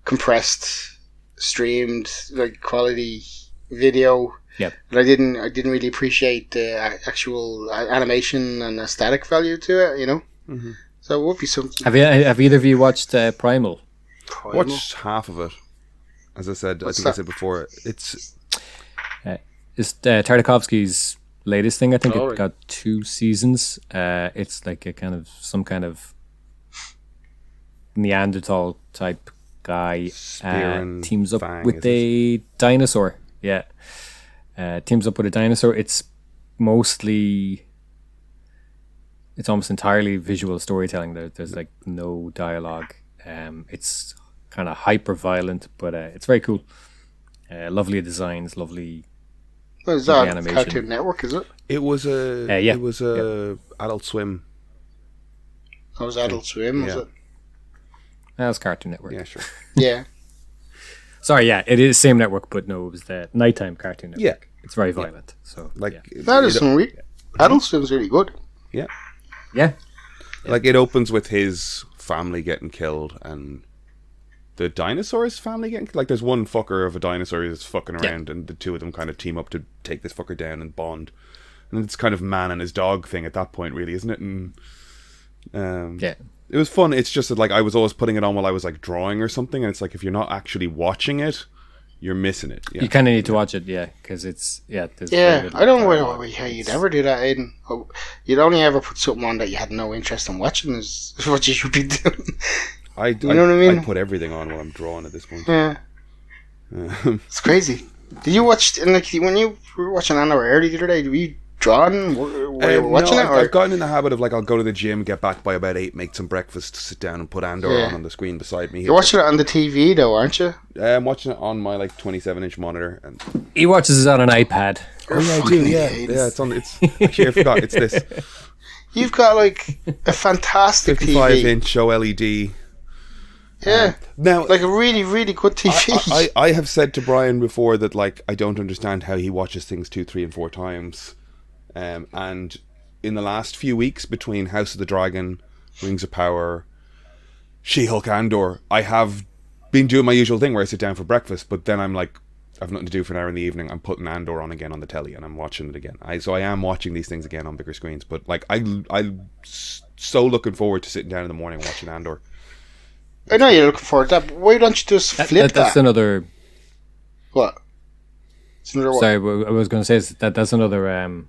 compressed, streamed, like quality video. Yep. But I didn't really appreciate the actual animation and aesthetic value to it. Mm-hmm. So it would be something. Have either of you watched Primal? Watched half of it. As I said, I think I said before, it's Tartakovsky's latest thing. I think it got 2 seasons. It's like some kind of Neanderthal type guy teams up with a dinosaur. Yeah, teams up with a dinosaur. It's almost entirely visual storytelling. There's like no dialogue. It's kind of hyper violent, but it's very cool. Lovely designs, lovely. What is that? Animation. Cartoon Network, is it? It was a Adult Swim. That was Adult Swim, was it? That was Cartoon Network. Yeah, sure. Yeah. Sorry, it is the same network, but no, it was the nighttime Cartoon Network. Yeah. It's very violent. So that is some Adult Swim's really good. Yeah. Yeah. Like it opens with his family getting killed and the dinosaur's family getting killed. Like there's one fucker of a dinosaur that's fucking around and the two of them kind of team up to take this fucker down and bond. And it's kind of man and his dog thing at that point, really, isn't it? And It was fun. It's just that like I was always putting it on while I was like drawing or something, and it's like if you're not actually watching it, you're missing it. Yeah. You kind of need to watch it, because it's there's I don't know how you'd ever do that, Aidan. You'd only ever put something on that you had no interest in watching. Is what you should be doing. You know what I mean? I put everything on while I'm drawing at this point. Yeah, it's crazy. Did you watch when you were watching Andor early the other day? Were you drawing? Were you watching it? I've gotten in the habit of like I'll go to the gym, get back by about 8, make some breakfast, sit down and put Andor on the screen beside me. You're watching it on the TV though, aren't you? I'm watching it on my like 27-inch monitor. And he watches it on an iPad. Oh yeah, I do. Yeah, it's on. It's actually I forgot. It's this. You've got like a fantastic 55-inch OLED. Yeah, now like a really, really good TV. I have said to Brian before that like I don't understand how he watches things 2, 3, and 4 times. And in the last few weeks between House of the Dragon, Rings of Power, She-Hulk, Andor, I have been doing my usual thing where I sit down for breakfast, but then I'm like, I've nothing to do for an hour in the evening. I'm putting Andor on again on the telly and I'm watching it again. So I am watching these things again on bigger screens, but like I'm so looking forward to sitting down in the morning watching Andor. I know you're looking forward to that, but why don't you just flip that? That's another... What? It's another what? Sorry, what I was going to say is that's another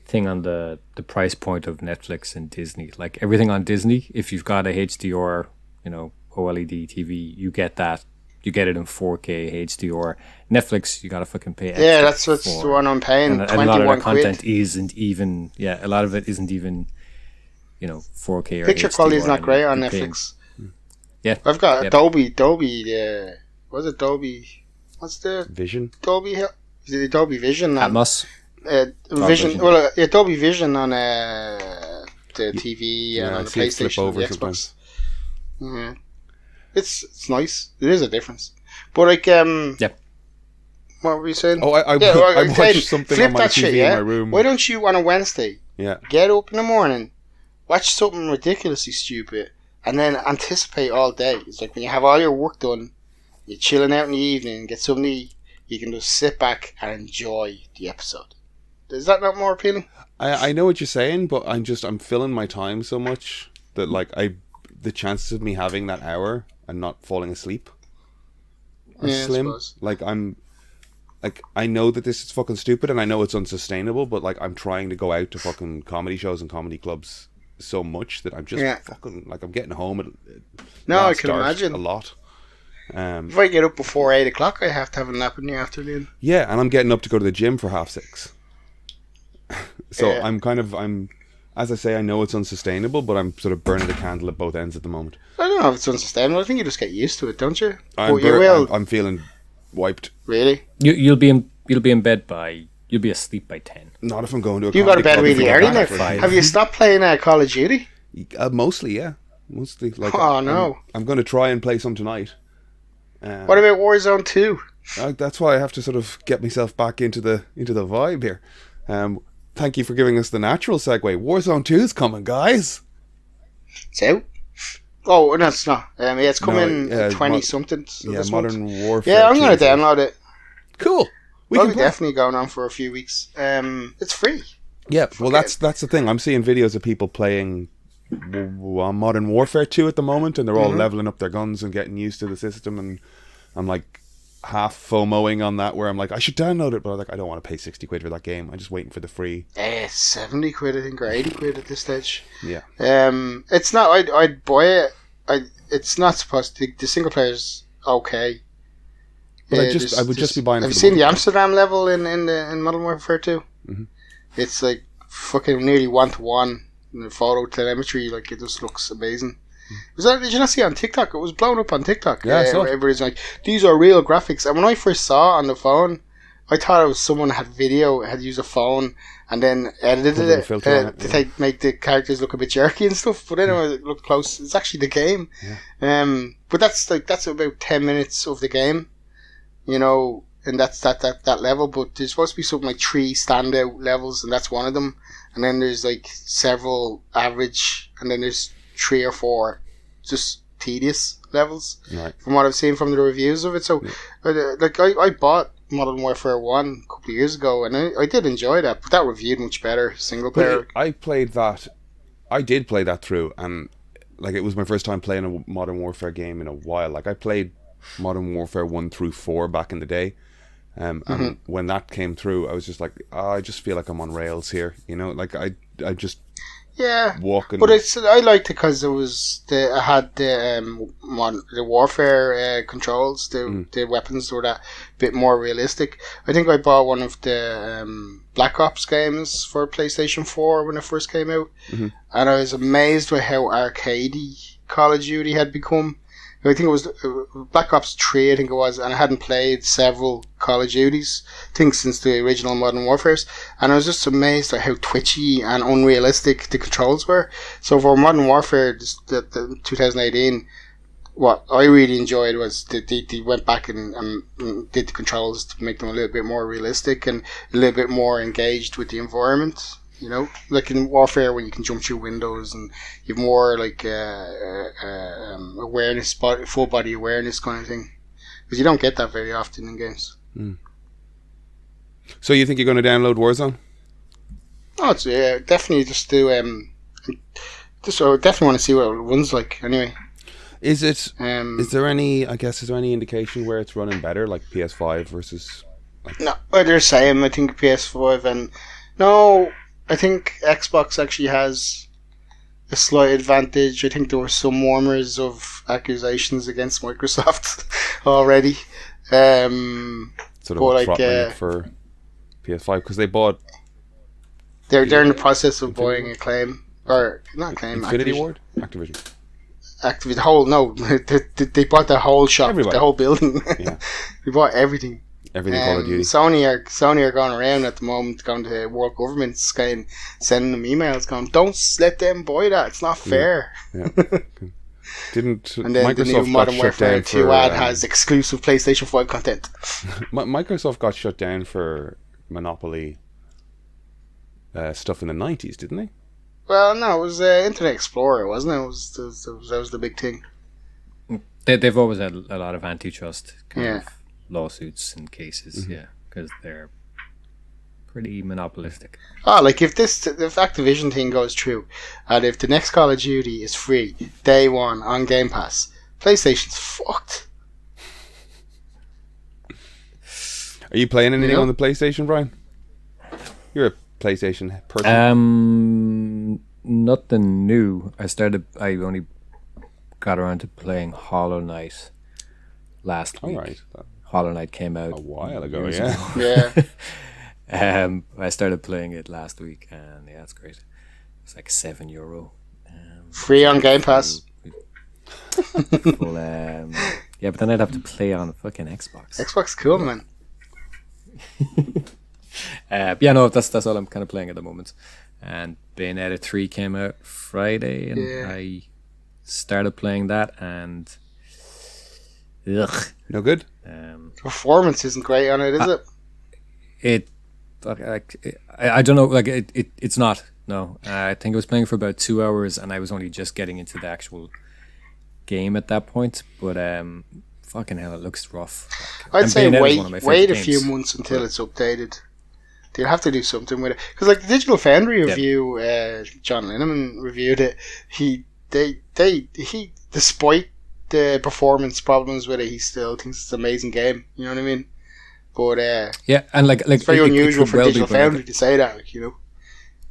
thing on the price point of Netflix and Disney. Like everything on Disney, if you've got a HDR, OLED TV, you get that. You get it in 4K HDR. Netflix, you got to fucking pay extra. Yeah, that's what's the one I'm paying. And a lot of their content isn't even... Yeah, a lot of it isn't even, 4K or Picture HDR, quality is not great on Netflix. Yeah, I've got Dolby. Was it Dolby? What's the Vision? Dolby? Is it Dolby Vision? Atmos. Vision. Well, Dolby Vision on the TV and on the PlayStation, and the Xbox. Yeah, it's nice. There is a difference, but like what were you saying? Oh, I watched something on my TV in my room. Why don't you on a Wednesday? Yeah. Get up in the morning, watch something ridiculously stupid. And then anticipate all day. It's like when you have all your work done, you're chilling out in the evening, get something you can just sit back and enjoy the episode. Is that not more appealing? I know what you're saying, but I'm filling my time so much that like the chances of me having that hour and not falling asleep are slim. Like I know that this is fucking stupid and I know it's unsustainable, but like I'm trying to go out to fucking comedy shows and comedy clubs so much that I'm just fucking like I'm getting home at I can imagine a lot. If I get up before 8 o'clock, I have to have a nap in the afternoon. Yeah, and I'm getting up to go to the gym for 6:30. So I'm as I say, I know it's unsustainable, but I'm sort of burning the candle at both ends at the moment. I don't know if it's unsustainable. I think you just get used to it, don't you? I'm feeling wiped. Really? You'll be in bed by. You'll be asleep by 10. Not if I'm going to a You got to bed really early now. 5. Have you stopped playing Call of Duty? Mostly, yeah. Mostly. Like, oh, no. I'm going to try and play some tonight. What about Warzone 2? That's why I have to sort of get myself back into the vibe here. Thank you for giving us the natural segue. Warzone 2 is coming, guys. It's out? Oh, no, it's not. It's coming 20-something. Modern Warfare. Yeah, I'm going to download it. Cool. Probably definitely going on for a few weeks. It's free. Yeah, well, that's the thing. I'm seeing videos of people playing Modern Warfare 2 at the moment, and they're all leveling up their guns and getting used to the system. And I'm like half FOMOing on that, where I'm like, I should download it, but I'm like, I don't want to pay 60 quid for that game. I'm just waiting for the free. 70 quid, I think, or 80 quid at this stage. Yeah. It's not. I'd buy it. It's not supposed to. The single player's okay. But I would just be buying. Have you seen the Amsterdam level in Modern Warfare 2? Mm-hmm. It's like fucking nearly 1-to-1 in the photo telemetry. Like it just looks amazing. Did you not see it on TikTok? It was blown up on TikTok. Yeah, everybody's like, these are real graphics. And when I first saw it on the phone, I thought it was someone had used a phone and then edited it to make the characters look a bit jerky and stuff. But anyway, it looked close. It's actually the game. Yeah. But that's about 10 minutes of the game. And that's that level, but there's supposed to be something like 3 standout levels, and that's one of them. And then there's like several average, and then there's 3 or 4 just tedious levels, right, from what I've seen from the reviews of it. So, I bought Modern Warfare 1 a couple of years ago, and I did enjoy that, but that reviewed much better single player. I did play that through, and like it was my first time playing a Modern Warfare game in a while. Like I played Modern Warfare 1 through 4 back in the day. And when that came through, I was just like, I just feel like I'm on rails here. You know, like I just walking. But I liked it because I had the warfare controls. The weapons were that bit more realistic. I think I bought one of the Black Ops games for PlayStation 4 when it first came out, and I was amazed by how arcadey Call of Duty had become. I think it was Black Ops 3, I think it was, and I hadn't played several Call of Duties, I think since the original Modern Warfares, and I was just amazed at how twitchy and unrealistic the controls were. So for Modern Warfare, the 2018, what I really enjoyed was they went back and did the controls to make them a little bit more realistic and a little bit more engaged with the environment. You know, like in Warfare when you can jump through windows and you've more like awareness, full body awareness kind of thing, because you don't get that very often in games. So you think you're going to download Warzone? Oh, it's definitely just do. I definitely want to see what it runs like. Anyway, is it? Is there any? I guess is there any indication where it's running better, like PS5 versus? Like... No, they're the same. I think PS5 and no. I think Xbox actually has a slight advantage. I think there were some murmurs of accusations against Microsoft already. Sort of like for PS5 because they bought. They're in the process of buying Acclaim or not Acclaim. Infinity Ward, Activision. The whole they bought the whole shop, Everybody. The whole building. Yeah. They bought everything. Everything Call of Duty. Sony are going around at the moment, going to world governments, kind of sending them emails, going, "Don't let them buy that. It's not fair." Yeah. Didn't and then Microsoft the new Modern got shut Warfare down 2 for, ad has exclusive PlayStation 5 content. Microsoft got shut down for Monopoly stuff in the 90s, didn't they? Well, no, it was Internet Explorer, wasn't it? That was the big thing. They've always had a lot of antitrust kind of lawsuits and cases, because they're pretty monopolistic. Like if Activision thing goes through, and if the next Call of Duty is free day one on Game Pass, PlayStation's fucked. Are you playing anything on the PlayStation, Brian? You're a PlayStation person. Nothing new. I only got around to playing Hollow Knight last week. Right. Hollow Knight came out A while ago, I started playing it last week, and it's great. It's like €7. Free on Game Pass. Full, but then I'd have to play on a fucking Xbox. Xbox cool, man. That's all I'm kind of playing at the moment. And Bayonetta 3 came out Friday, and I started playing that, and no good. Performance isn't great on it, is it? I don't know. Like it's not. No, I think I was playing for about 2 hours, and I was only just getting into the actual game at that point. But fucking hell, it looks rough. I'd say wait a few months until it's updated. They'll have to do something with it, because like the Digital Foundry review, John Lineman reviewed it. He despite the performance problems with it, he still thinks it's an amazing game. You know what I mean? But and like it's very unusual for Digital Foundry to say that. Like, you know.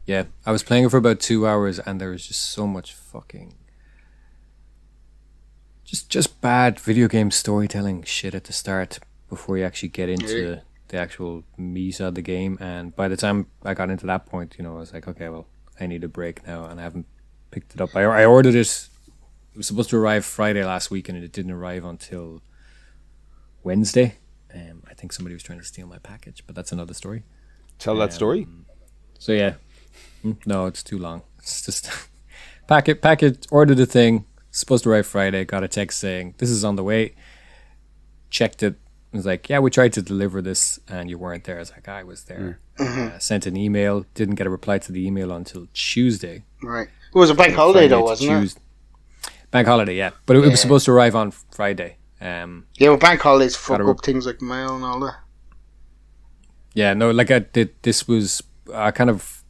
Yeah, I was playing it for about 2 hours, and there was just so much fucking just bad video game storytelling shit at the start before you actually get into the actual meat of the game. And by the time I got into that point, I was like, okay, well, I need a break now, and I haven't picked it up. I ordered it. It was supposed to arrive Friday last week, and it didn't arrive until Wednesday. I think somebody was trying to steal my package, but that's another story. Tell that story. So yeah, no, it's too long. It's just packet. Ordered the thing. Supposed to arrive Friday. Got a text saying this is on the way. Checked it. It was like, yeah, we tried to deliver this, and you weren't there. I was like, I was there. Sent an email. Didn't get a reply to the email until Tuesday. Right. It was a bank holiday though, wasn't it? Bank holiday, yeah. But it was supposed to arrive on Friday. Well, bank holidays fuck up things like mail and all that. Yeah, no, like I did. This was kind of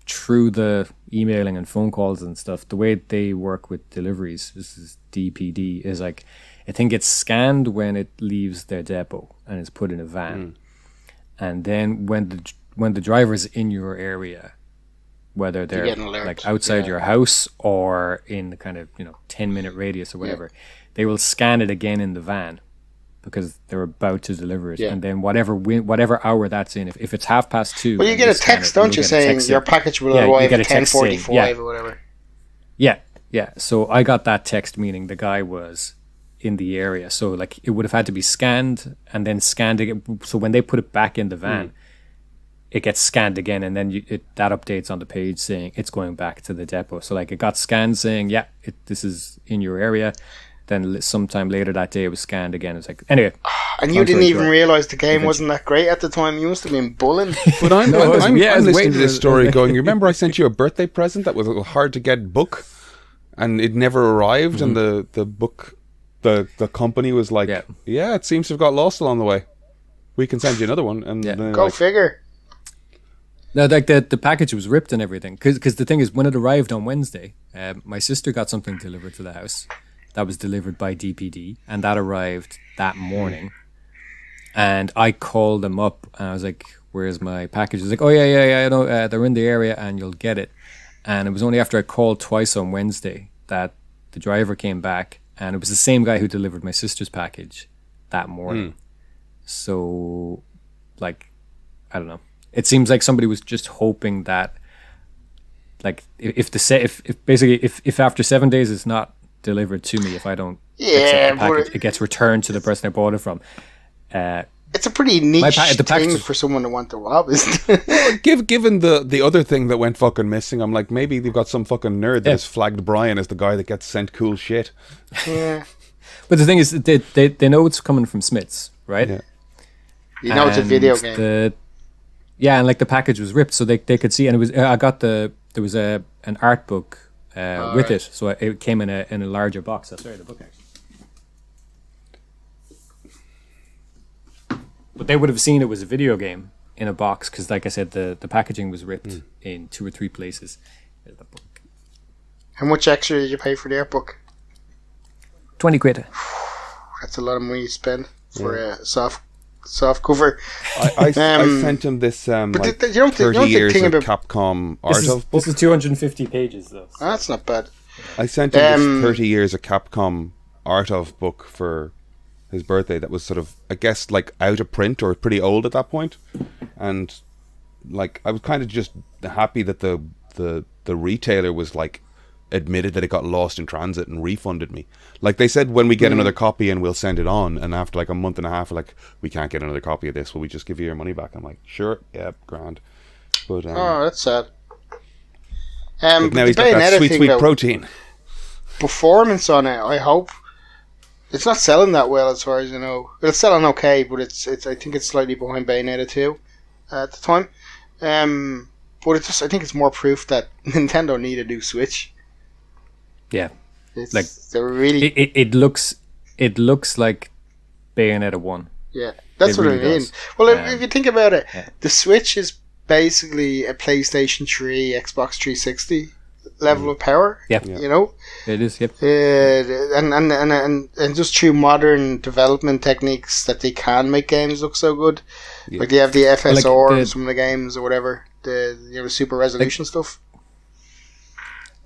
threw the emailing and phone calls and stuff, the way they work with deliveries, this is DPD, is like I think it's scanned when it leaves their depot and is put in a van, and then when the driver's in your area, whether they're like outside your house or in the kind of 10-minute radius or whatever, they will scan it again in the van because they're about to deliver it, and then whatever hour that's in, if it's 2:30, well, you get a text, don't you, saying your package will arrive at 10:45 or whatever. Yeah. So I got that text, meaning the guy was in the area. So like it would have had to be scanned and then scanned again. So when they put it back in the van, it gets scanned again, and then that updates on the page saying it's going back to the depot. So like it got scanned saying, this is in your area. Then sometime later that day it was scanned again. It's like, anyway. And you didn't even realise the game wasn't that great at the time. You must have been bullying. But I'm listening to this story going, you remember I sent you a birthday present that was a hard to get book and it never arrived, and the book, the company was like, it seems to have got lost along the way. We can send you another one. And then go figure. No, like the package was ripped and everything. Because the thing is, when it arrived on Wednesday, my sister got something delivered to the house that was delivered by DPD, and that arrived that morning. And I called them up and I was like, where's my package? He was like, oh yeah, I know, they're in the area and you'll get it. And it was only after I called twice on Wednesday that the driver came back, and it was the same guy who delivered my sister's package that morning. So, like, I don't know. It seems like somebody was just hoping that, like, if after 7 days it's not delivered to me, if I don't accept the package, it gets returned to the person I bought it from. It's a pretty niche thing for someone to want to rob, isn't it? Given the other thing that went fucking missing, I'm like, maybe they've got some fucking nerd that has flagged Brian as the guy that gets sent cool shit. Yeah. But the thing is, they know it's coming from Smith's, right? Yeah. You know it's a video game. And like the package was ripped, so they could see, and it was there was an art book with it, so it came in a larger box. That's right, the book actually. But they would have seen it was a video game in a box, because, like I said, the packaging was ripped in 2 or 3 places. There's the book. How much extra did you pay for the art book? 20 quid. That's a lot of money to spend for a soft cover. I sent him this 30 years of Capcom art of book. This is 250 pages, though. So. That's not bad. I sent him this 30 years of Capcom art of book for his birthday that was sort of, I guess, like out of print or pretty old at that point. And like I was kind of just happy that the retailer was like admitted that it got lost in transit and refunded me. Like they said, when we get another copy and we'll send it on, and after like a month and a half, like, we can't get another copy of this, will we just give you your money back? I'm like, sure, yeah, grand. But that's sad. But now he's got that sweet protein performance on it. I hope it's not selling that well, as far as I know. It's selling okay, but it's I think it's slightly behind Bayonetta 2 at the time. But it's just, I think it's more proof that Nintendo need a new Switch. Yeah, like they're really. It looks like Bayonetta 1. Yeah, that's what I mean. Well, if you think about it, the Switch is basically a PlayStation 3, Xbox 360 level of power. Yep. You know, it is. Yep. And just through modern development techniques that they can make games look so good. Yeah. Like they have the FSR in some of the games or whatever. The super resolution stuff.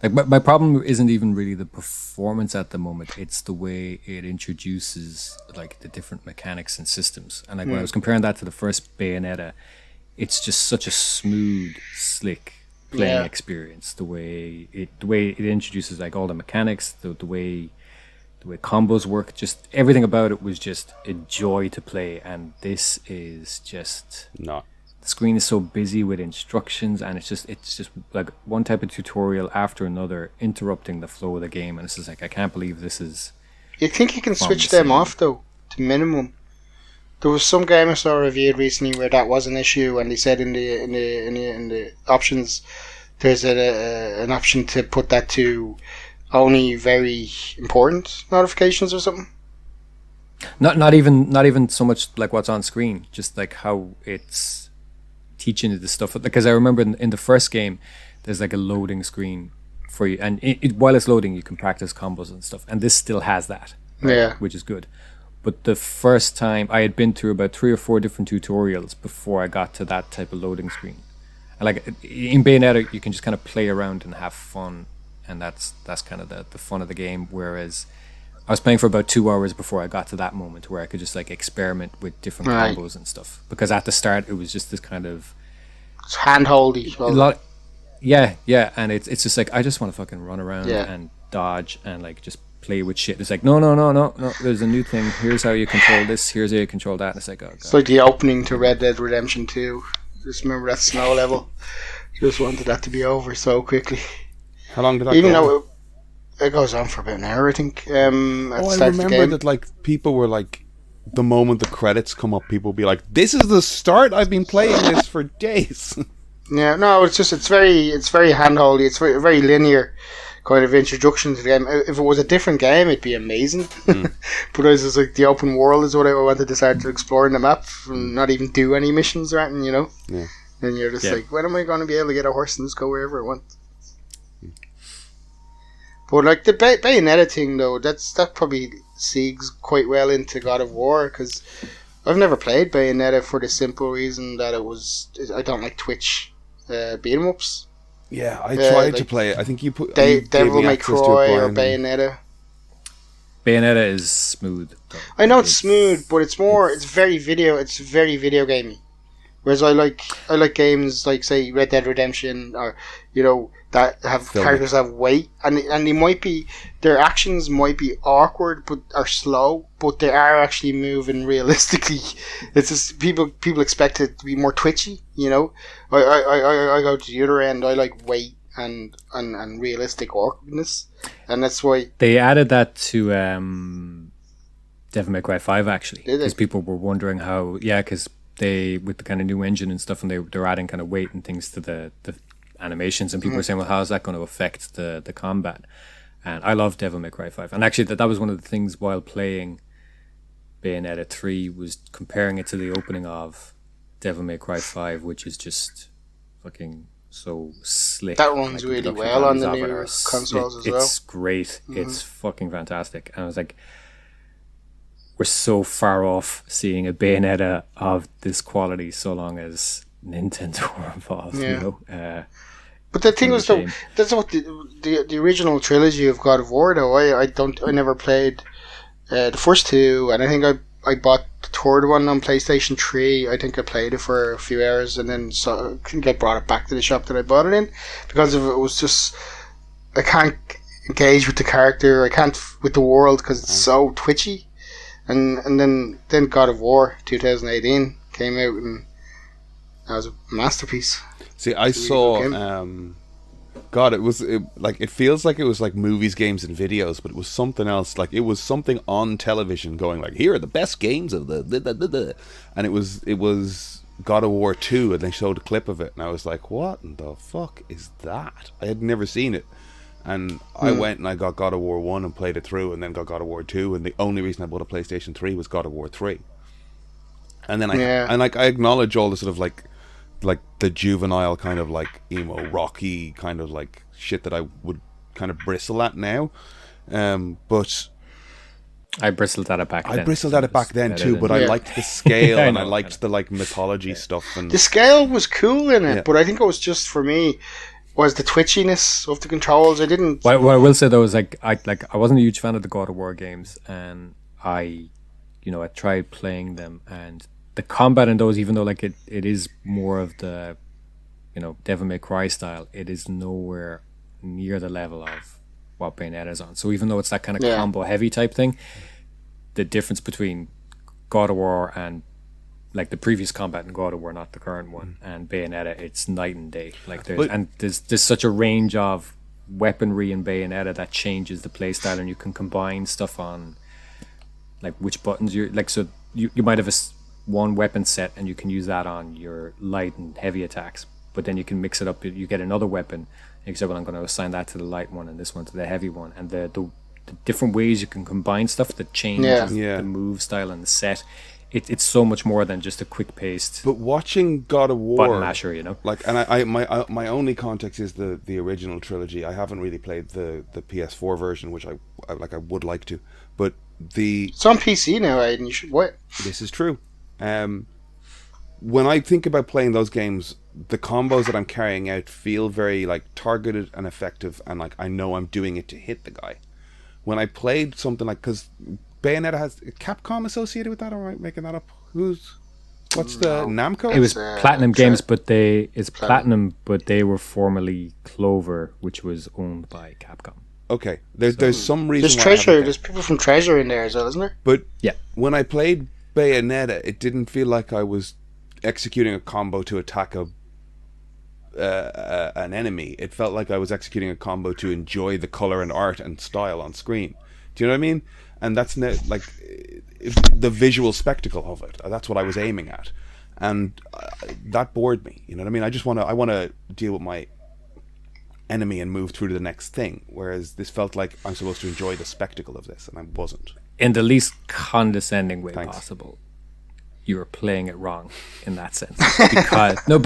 Like my problem isn't even really the performance at the moment. It's the way it introduces like the different mechanics and systems. And like when I was comparing that to the first Bayonetta, it's just such a smooth, slick playing experience. The way it introduces like all the mechanics, the way combos work, just everything about it was just a joy to play. And this is just not. The screen is so busy with instructions, and it's just like one type of tutorial after another, interrupting the flow of the game, and it's just like, I can't believe this is. You think you can switch them off though to minimum? There was some game I saw reviewed recently where that was an issue, and they said in the options there's an option to put that to only very important notifications or something. Not even so much like what's on screen, just like how it's teaching you the stuff. Because I remember in the first game, there's like a loading screen for you, and while it's loading, you can practice combos and stuff. And this still has that, right? Yeah. Which is good. But the first time I had been through about 3 or 4 different tutorials before I got to that type of loading screen. And like in Bayonetta, you can just kind of play around and have fun, and that's kind of the fun of the game. Whereas I was playing for about 2 hours before I got to that moment where I could just like experiment with different combos and stuff. Because at the start, it was just this kind of it's handholdy. Yeah, and it's just like I just want to fucking run around and dodge and like just play with shit. It's like no. There's a new thing. Here's how you control this. Here's how you control that. And it's like, oh god. It's like the opening to Red Dead Redemption 2. Just remember that snow level. Just wanted that to be over so quickly. How long did that Even go? though it goes on for about an hour, I think. I remember that like people were like, the moment the credits come up, people will be like, "This is the start. I've been playing this for days." Yeah, no, it's very handholdy. It's very, very linear kind of introduction to the game. If it was a different game, it'd be amazing. But it was just like the open world is what I wanted to start to explore in the map and not even do any missions or anything, you know? Yeah. And you're just like, when am I going to be able to get a horse and just go wherever I want? But like the Bayonetta thing though, that probably segues quite well into God of War, because I've never played Bayonetta for the simple reason that I don't like Twitch beat 'em ups. Yeah, I tried to play it. I think you put Devil May Cry or Bayonetta. Bayonetta is smooth. I know it's smooth, but it's very video gamey. Whereas I like games like, say, Red Dead Redemption, or that have characters that have weight, and their actions might be awkward but are slow, but they are actually moving realistically. It's just people expect it to be more twitchy, you know. I go to the other end. I like weight and realistic awkwardness, and that's why they added that to Devil May Cry 5 actually, because people were wondering how, because they, with the kind of new engine and stuff, and they're adding kind of weight and things to the animations, and people were saying, well, how is that going to affect the combat? And I love Devil May Cry 5, and actually that was one of the things while playing Bayonetta 3 was comparing it to the opening of Devil May Cry 5, which is just fucking so slick. That runs really well on the new consoles as well. It's great. It's fucking fantastic. And I was like, we're so far off seeing a Bayonetta of this quality so long as Nintendo were involved, you know. But the thing was though, that's what the original trilogy of God of War though. I never played the first two, and I think I bought the third one on PlayStation 3. I think I played it for a few hours, and then couldn't get brought it back to the shop that I bought it in because it was just, I can't engage with the character. I can't with the world because it's so twitchy. And then God of War 2018 came out, and that was a masterpiece. See, I saw it feels like it was like movies, games, and videos, but it was something else. Like it was something on television going like, here are the best games of the and it was God of War 2, and they showed a clip of it, and I was like, what in the fuck is that? I had never seen it. And I went and I got God of War 1 and played it through, and then got God of War 2, and the only reason I bought a PlayStation 3 was God of War 3. And then I acknowledge all the sort of like the juvenile kind of like emo rocky kind of like shit that I would kind of bristle at now. But I bristled at it back then. I bristled at it back then too, but I liked the scale and I liked the like mythology stuff, and the scale was cool in it, but I think it was just for me was the twitchiness of the controls. I didn't. What I will say though is I wasn't a huge fan of the God of War games, and I tried playing them, and the combat in those, even though like it is more of the Devil May Cry style, it is nowhere near the level of what Bayonetta is on. So even though it's that kind of combo heavy type thing, the difference between God of War and like the previous combat in God of War, not the current one, and Bayonetta, it's night and day. Like there's such a range of weaponry in Bayonetta that changes the playstyle, and you can combine stuff on like which buttons you're like. So you might have one weapon set, and you can use that on your light and heavy attacks. But then you can mix it up. You get another weapon, and you say, "Well, I'm going to assign that to the light one, and this one to the heavy one." And the different ways you can combine stuff that changes the move style and the set it's so much more than just a quick paced But watching God of War, button masher, you know. like, and my only context is the original trilogy. I haven't really played the PS4 version, which I would like to, but it's on PC now, Aiden. You should wait. This is true. When I think about playing those games, the combos that I'm carrying out feel very like targeted and effective, and like I know I'm doing it to hit the guy. When I played something like, because Bayonetta has Capcom associated with that, am I making that up? What's the Namco? It was Platinum Games, but Platinum, but they were formerly Clover, which was owned by Capcom. Okay, there's some reason. There's Treasure. There's people from Treasure in there as well, isn't there? But yeah, when I played Bayonetta, it didn't feel like I was executing a combo to attack an enemy. It felt like I was executing a combo to enjoy the color and art and style on screen. Do you know what I mean? And that's like the visual spectacle of it. That's what I was aiming at, and that bored me. You know what I mean? I want to deal with my enemy and move through to the next thing. Whereas this felt like I'm supposed to enjoy the spectacle of this, and I wasn't. In the least condescending way possible. You were playing it wrong in that sense, because like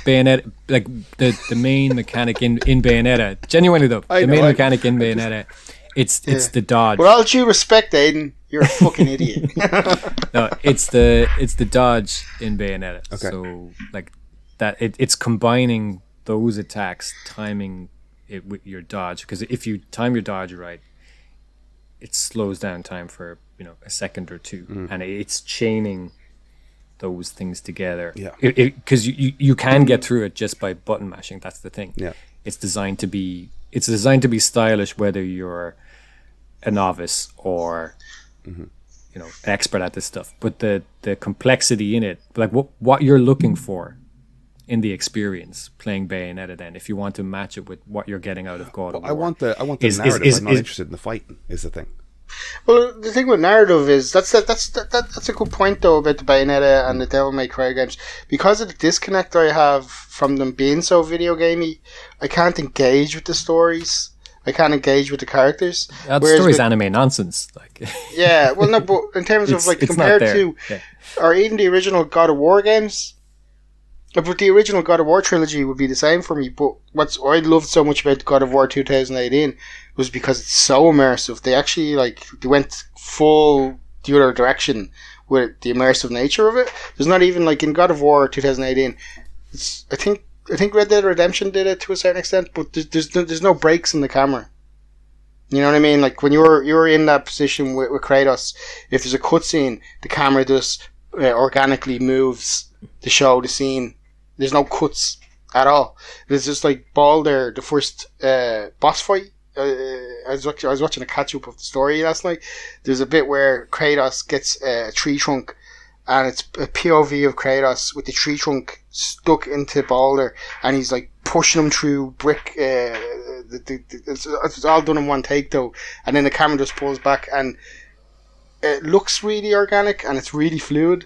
Bayonetta, like the main mechanic in Bayonetta, genuinely though, mechanic in Bayonetta, it's the dodge. With all due respect, Aiden, you're a fucking idiot. No, it's the dodge in Bayonetta. Okay. So like that, it's combining those attacks, timing it with your dodge, because if you time your dodge right, it slows down time for a second or two, and it's chaining those things together. Yeah, because you can get through it just by button mashing. That's the thing. Yeah, it's designed to be stylish, whether you're a novice or an expert at this stuff. But the complexity in it, like what you're looking for in the experience playing Bayonetta, then if you want to match it with what you're getting out of God of War, I want the narrative. I'm not interested in the fighting. Is the thing. Well, the thing with narrative is that's a good point though about the Bayonetta and the Devil May Cry games, because of the disconnect I have from them being so video gamey. I can't engage with the stories. I can't engage with the characters. The story's anime nonsense. Like yeah, well, no, but in terms of like compared to, or even the original God of War games. But the original God of War trilogy would be the same for me. But what I loved so much about God of War 2018 was because it's so immersive. They actually they went full the other direction with the immersive nature of it. There's not even in God of War 2018. I think Red Dead Redemption did it to a certain extent, but there's no breaks in the camera. You know what I mean? Like when you're in that position with Kratos, if there's a cutscene, the camera just organically moves to show the scene. There's no cuts at all. There's just Baldur, the first boss fight. I was watching a catch up of the story last night. There's a bit where Kratos gets a tree trunk, and it's a POV of Kratos with the tree trunk stuck into Baldur, and he's pushing him through brick. It's all done in one take though, and then the camera just pulls back, and it looks really organic and it's really fluid.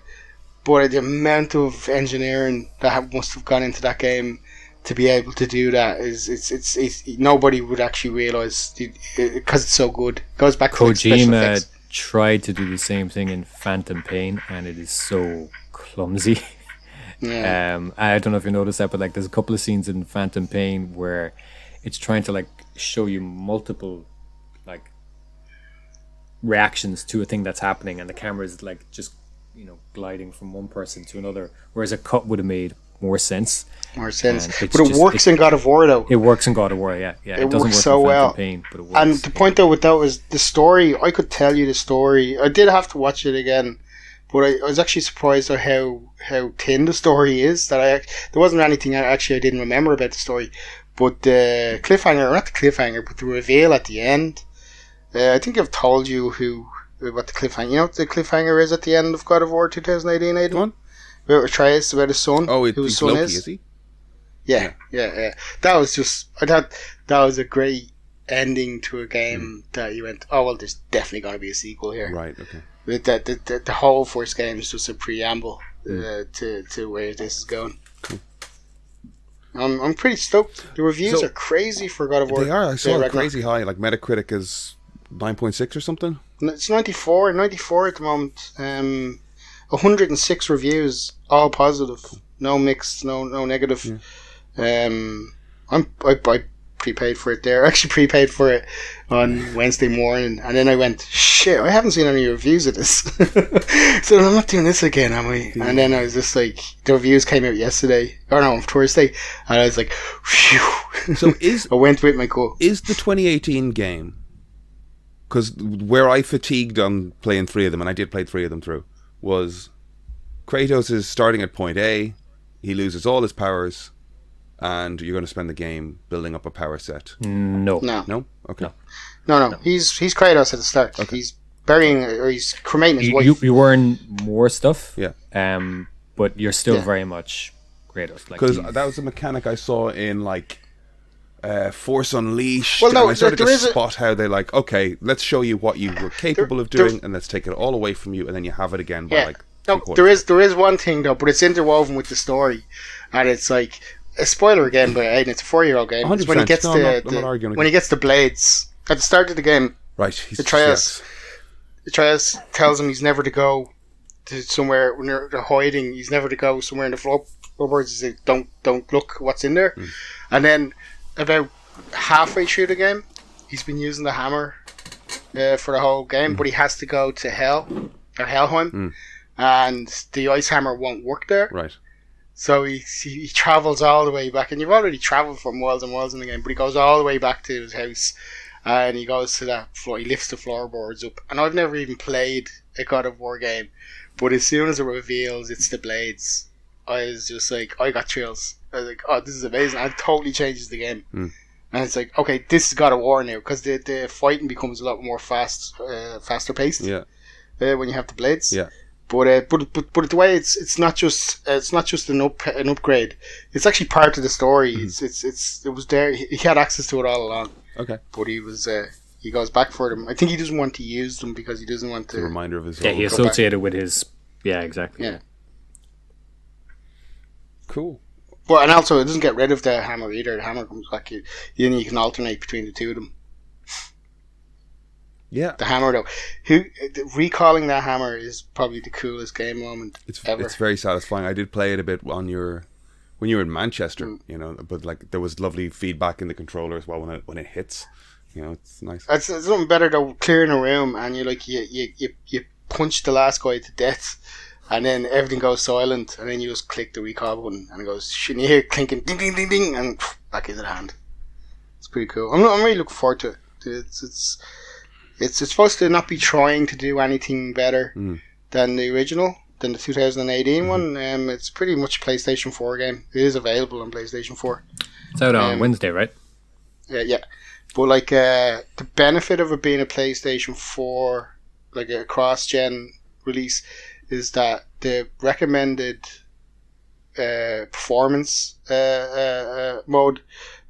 But the amount of engineering that must have gone into that game to be able to do that it's nobody would actually realize because it's so good. It goes back to Kojima tried to do the same thing in Phantom Pain, and it is so clumsy. Yeah. I don't know if you noticed that, but there's a couple of scenes in Phantom Pain where it's trying to show you multiple reactions to a thing that's happening, and the camera is just gliding from one person to another, whereas a cut would have made more sense. But it works in God of War though. It works in God of War, yeah. It doesn't work so in well. Pain, but it works. And the point though with that was the story. I could tell you the story. I did have to watch it again, but I was actually surprised at how thin the story is. There wasn't anything I didn't remember about the story, but the cliffhanger, not the cliffhanger, but the reveal at the end. I think I've told you what the cliffhanger. You know what the cliffhanger is at the end of God of War 2018, Aiden? One? About Atreus, about his son. Oh, who his son Loki, is he? Yeah. That was just. I thought that was a great ending to a game that you went, oh well, there's definitely going to be a sequel here. Right. Okay. The whole first game is just a preamble to where this is going. Cool. I'm pretty stoked. The reviews are crazy for God of War. They are. I saw a crazy high. Metacritic is 9.6 or something. It's 94 at the moment. 106 reviews, all positive, no mixed, no negative. I prepaid for it there. I actually prepaid for it on Wednesday morning, and then I went, shit, I haven't seen any reviews of this. So I'm not doing this again, am I? And then I was just like, the reviews came out yesterday, or no, on Thursday, and I was like, phew. So I went with my goal. Is the 2018 game, because where I fatigued on playing 3 of them, and I did play 3 of them through, was Kratos is starting at point A, he loses all his powers, and you're going to spend the game building up a power set. No. Okay. No. He's Kratos at the start. Okay. He's burying, or he's cremating his wife. You earn more stuff. Yeah. But you're still very much Kratos. Because that was a mechanic I saw in like Force Unleashed. Well, no, and I started there to is spot how they like, okay, let's show you what you were capable of doing, and let's take it all away from you, and then you have it again by like. No, there is one thing though, but it's interwoven with the story, and it's like. A spoiler again, but it's a 4-year-old game. It's when he gets when he gets the blades at the start of the game. Right. Atreus tells him he's never to go to somewhere when they're hiding. He's never to go somewhere in the floorboards. He says, "Don't look what's in there." And then about halfway through the game, he's been using the hammer for the whole game, but he has to go to Hell or Helheim, and the ice hammer won't work there. Right. So he travels all the way back, and you've already travelled for miles and miles in the game, but he goes all the way back to his house, and he goes to that floor, he lifts the floorboards up, and I've never even played a God of War game, but as soon as it reveals it's the blades, I was just like, I got chills. I was like, oh, this is amazing, and it totally changes the game. And it's like, okay, this is God of War now, because the fighting becomes a lot more faster paced when you have the blades. Yeah. But the way it's not just an upgrade. It's actually part of the story. It was there. He had access to it all along. Okay. But he goes back for them. I think he doesn't want to use them because he doesn't want to. It's a reminder of his. Yeah, he associated with his. Yeah, exactly. Yeah. Cool. But and also it doesn't get rid of the hammer either. The hammer comes back. You can alternate between the two of them. Yeah, the hammer though. Recalling that hammer is probably the coolest game moment ever. It's very satisfying. I did play it a bit when you were in Manchester, but like there was lovely feedback in the controller as well when it hits. It's nice. It's something better though. Clearing a room and you punch the last guy to death, and then everything goes silent, and then you just click the recall button, and it goes. And you hear clinking, ding ding ding ding, and back into the hand. It's pretty cool. I'm really looking forward to it. It's supposed to not be trying to do anything better than the original, than the 2018 one. It's pretty much a PlayStation 4 game. It is available on PlayStation 4. It's out on Wednesday, right? Yeah. But like the benefit of it being a PlayStation 4, like a cross-gen release, is that the recommended performance mode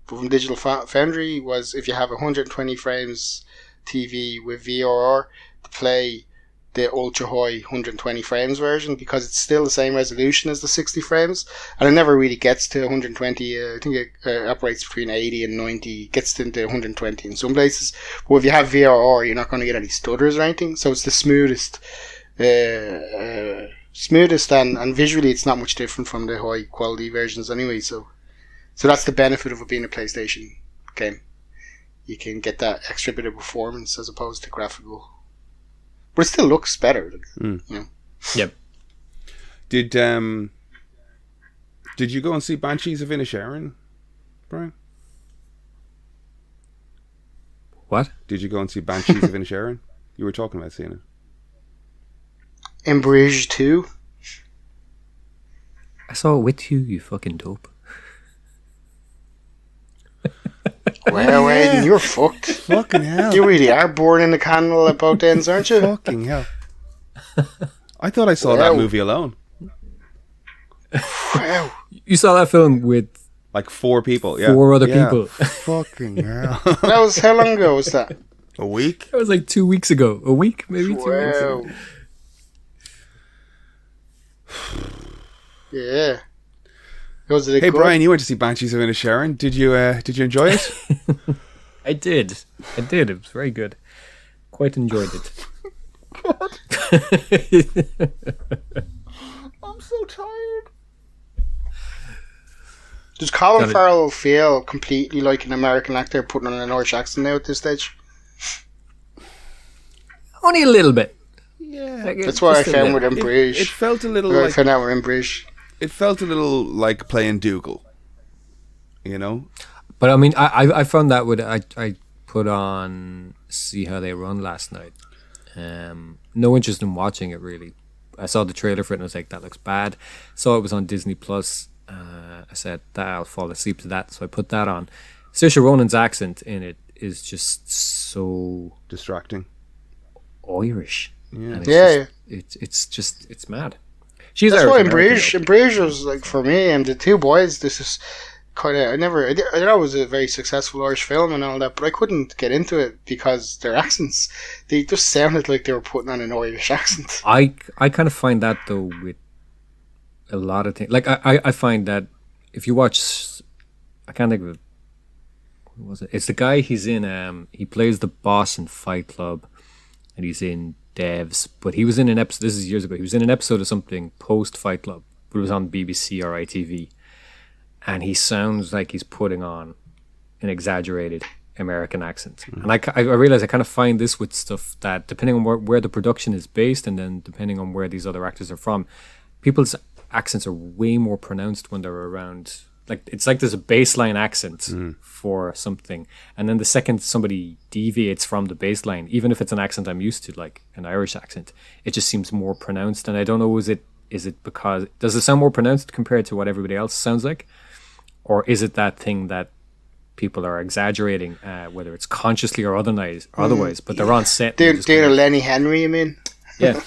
from Digital Foundry was if you have 120 frames TV with VRR to play the ultra high 120 frames version, because it's still the same resolution as the 60 frames, and it never really gets to 120. I think it operates between 80 and 90, gets into 120 in some places. But if you have VRR, you're not going to get any stutters or anything, so it's the smoothest and visually it's not much different from the high quality versions anyway, so that's the benefit of it being a PlayStation game. You can get that extra bit of performance as opposed to graphical, but it still looks better. Yep. Did you go and see Banshees of Inisherin, Brian? What? Did you go and see Banshees of Inisherin? You were talking about seeing it. In Bridge 2. I saw it with you, you fucking dope. Well, Aidan, you're fucked. Fucking hell. You really are born in the candle at both ends, aren't you? Fucking hell. I thought I saw that movie alone. Wow. You saw that film with like 4 people, yeah. 4 other people. Fucking hell. That was, how long ago was that? A week? That was like 2 weeks ago. A week, maybe 2 weeks ago. Yeah. Was it hey, good? Brian, you went to see Banshees of Inisherin. Did you enjoy it? I did. It was very good. Quite enjoyed it. I'm so tired. Does Colin Farrell feel completely like an American actor putting on an Irish accent now at this stage? Only a little bit. Yeah, that's what I found with In Bruges. It felt a little. I found out with In Bruges. It felt a little like playing Dougal. You know. But I mean, I found that with I put on See How They Run last night. No interest in watching it really. I saw the trailer for it and I was like, that looks bad. Saw it was on Disney Plus. I said that I'll fall asleep to that, so I put that on. Saoirse Ronan's accent in it is just so distracting, Irish. Yeah, it's mad. She's that's Irish why American, In Bruges was like for me and the two boys. This is kind of I know it was a very successful Irish film and all that, but I couldn't get into it because their accents, they just sounded like they were putting on an Irish accent. I kind of find that though with a lot of things. Like I find that if you watch, I can't think of it. What was it? It's the guy. He's in. He plays the boss in Fight Club, and he's in Devs. But he was in an episode. This is years ago. He was in an episode of something post Fight Club, but it was on BBC or ITV, and he sounds like he's putting on an exaggerated American accent. And I realize I kind of find this with stuff that depending on where the production is based, and then depending on where these other actors are from, people's accents are way more pronounced when they're around. Like it's like there's a baseline accent for something, and then the second somebody deviates from the baseline, even if it's an accent I'm used to, like an Irish accent, it just seems more pronounced. And I don't know, is it because does it sound more pronounced compared to what everybody else sounds like, or is it that thing that people are exaggerating, whether it's consciously or otherwise? But they're on set. They're Lenny Henry, you mean? Yeah,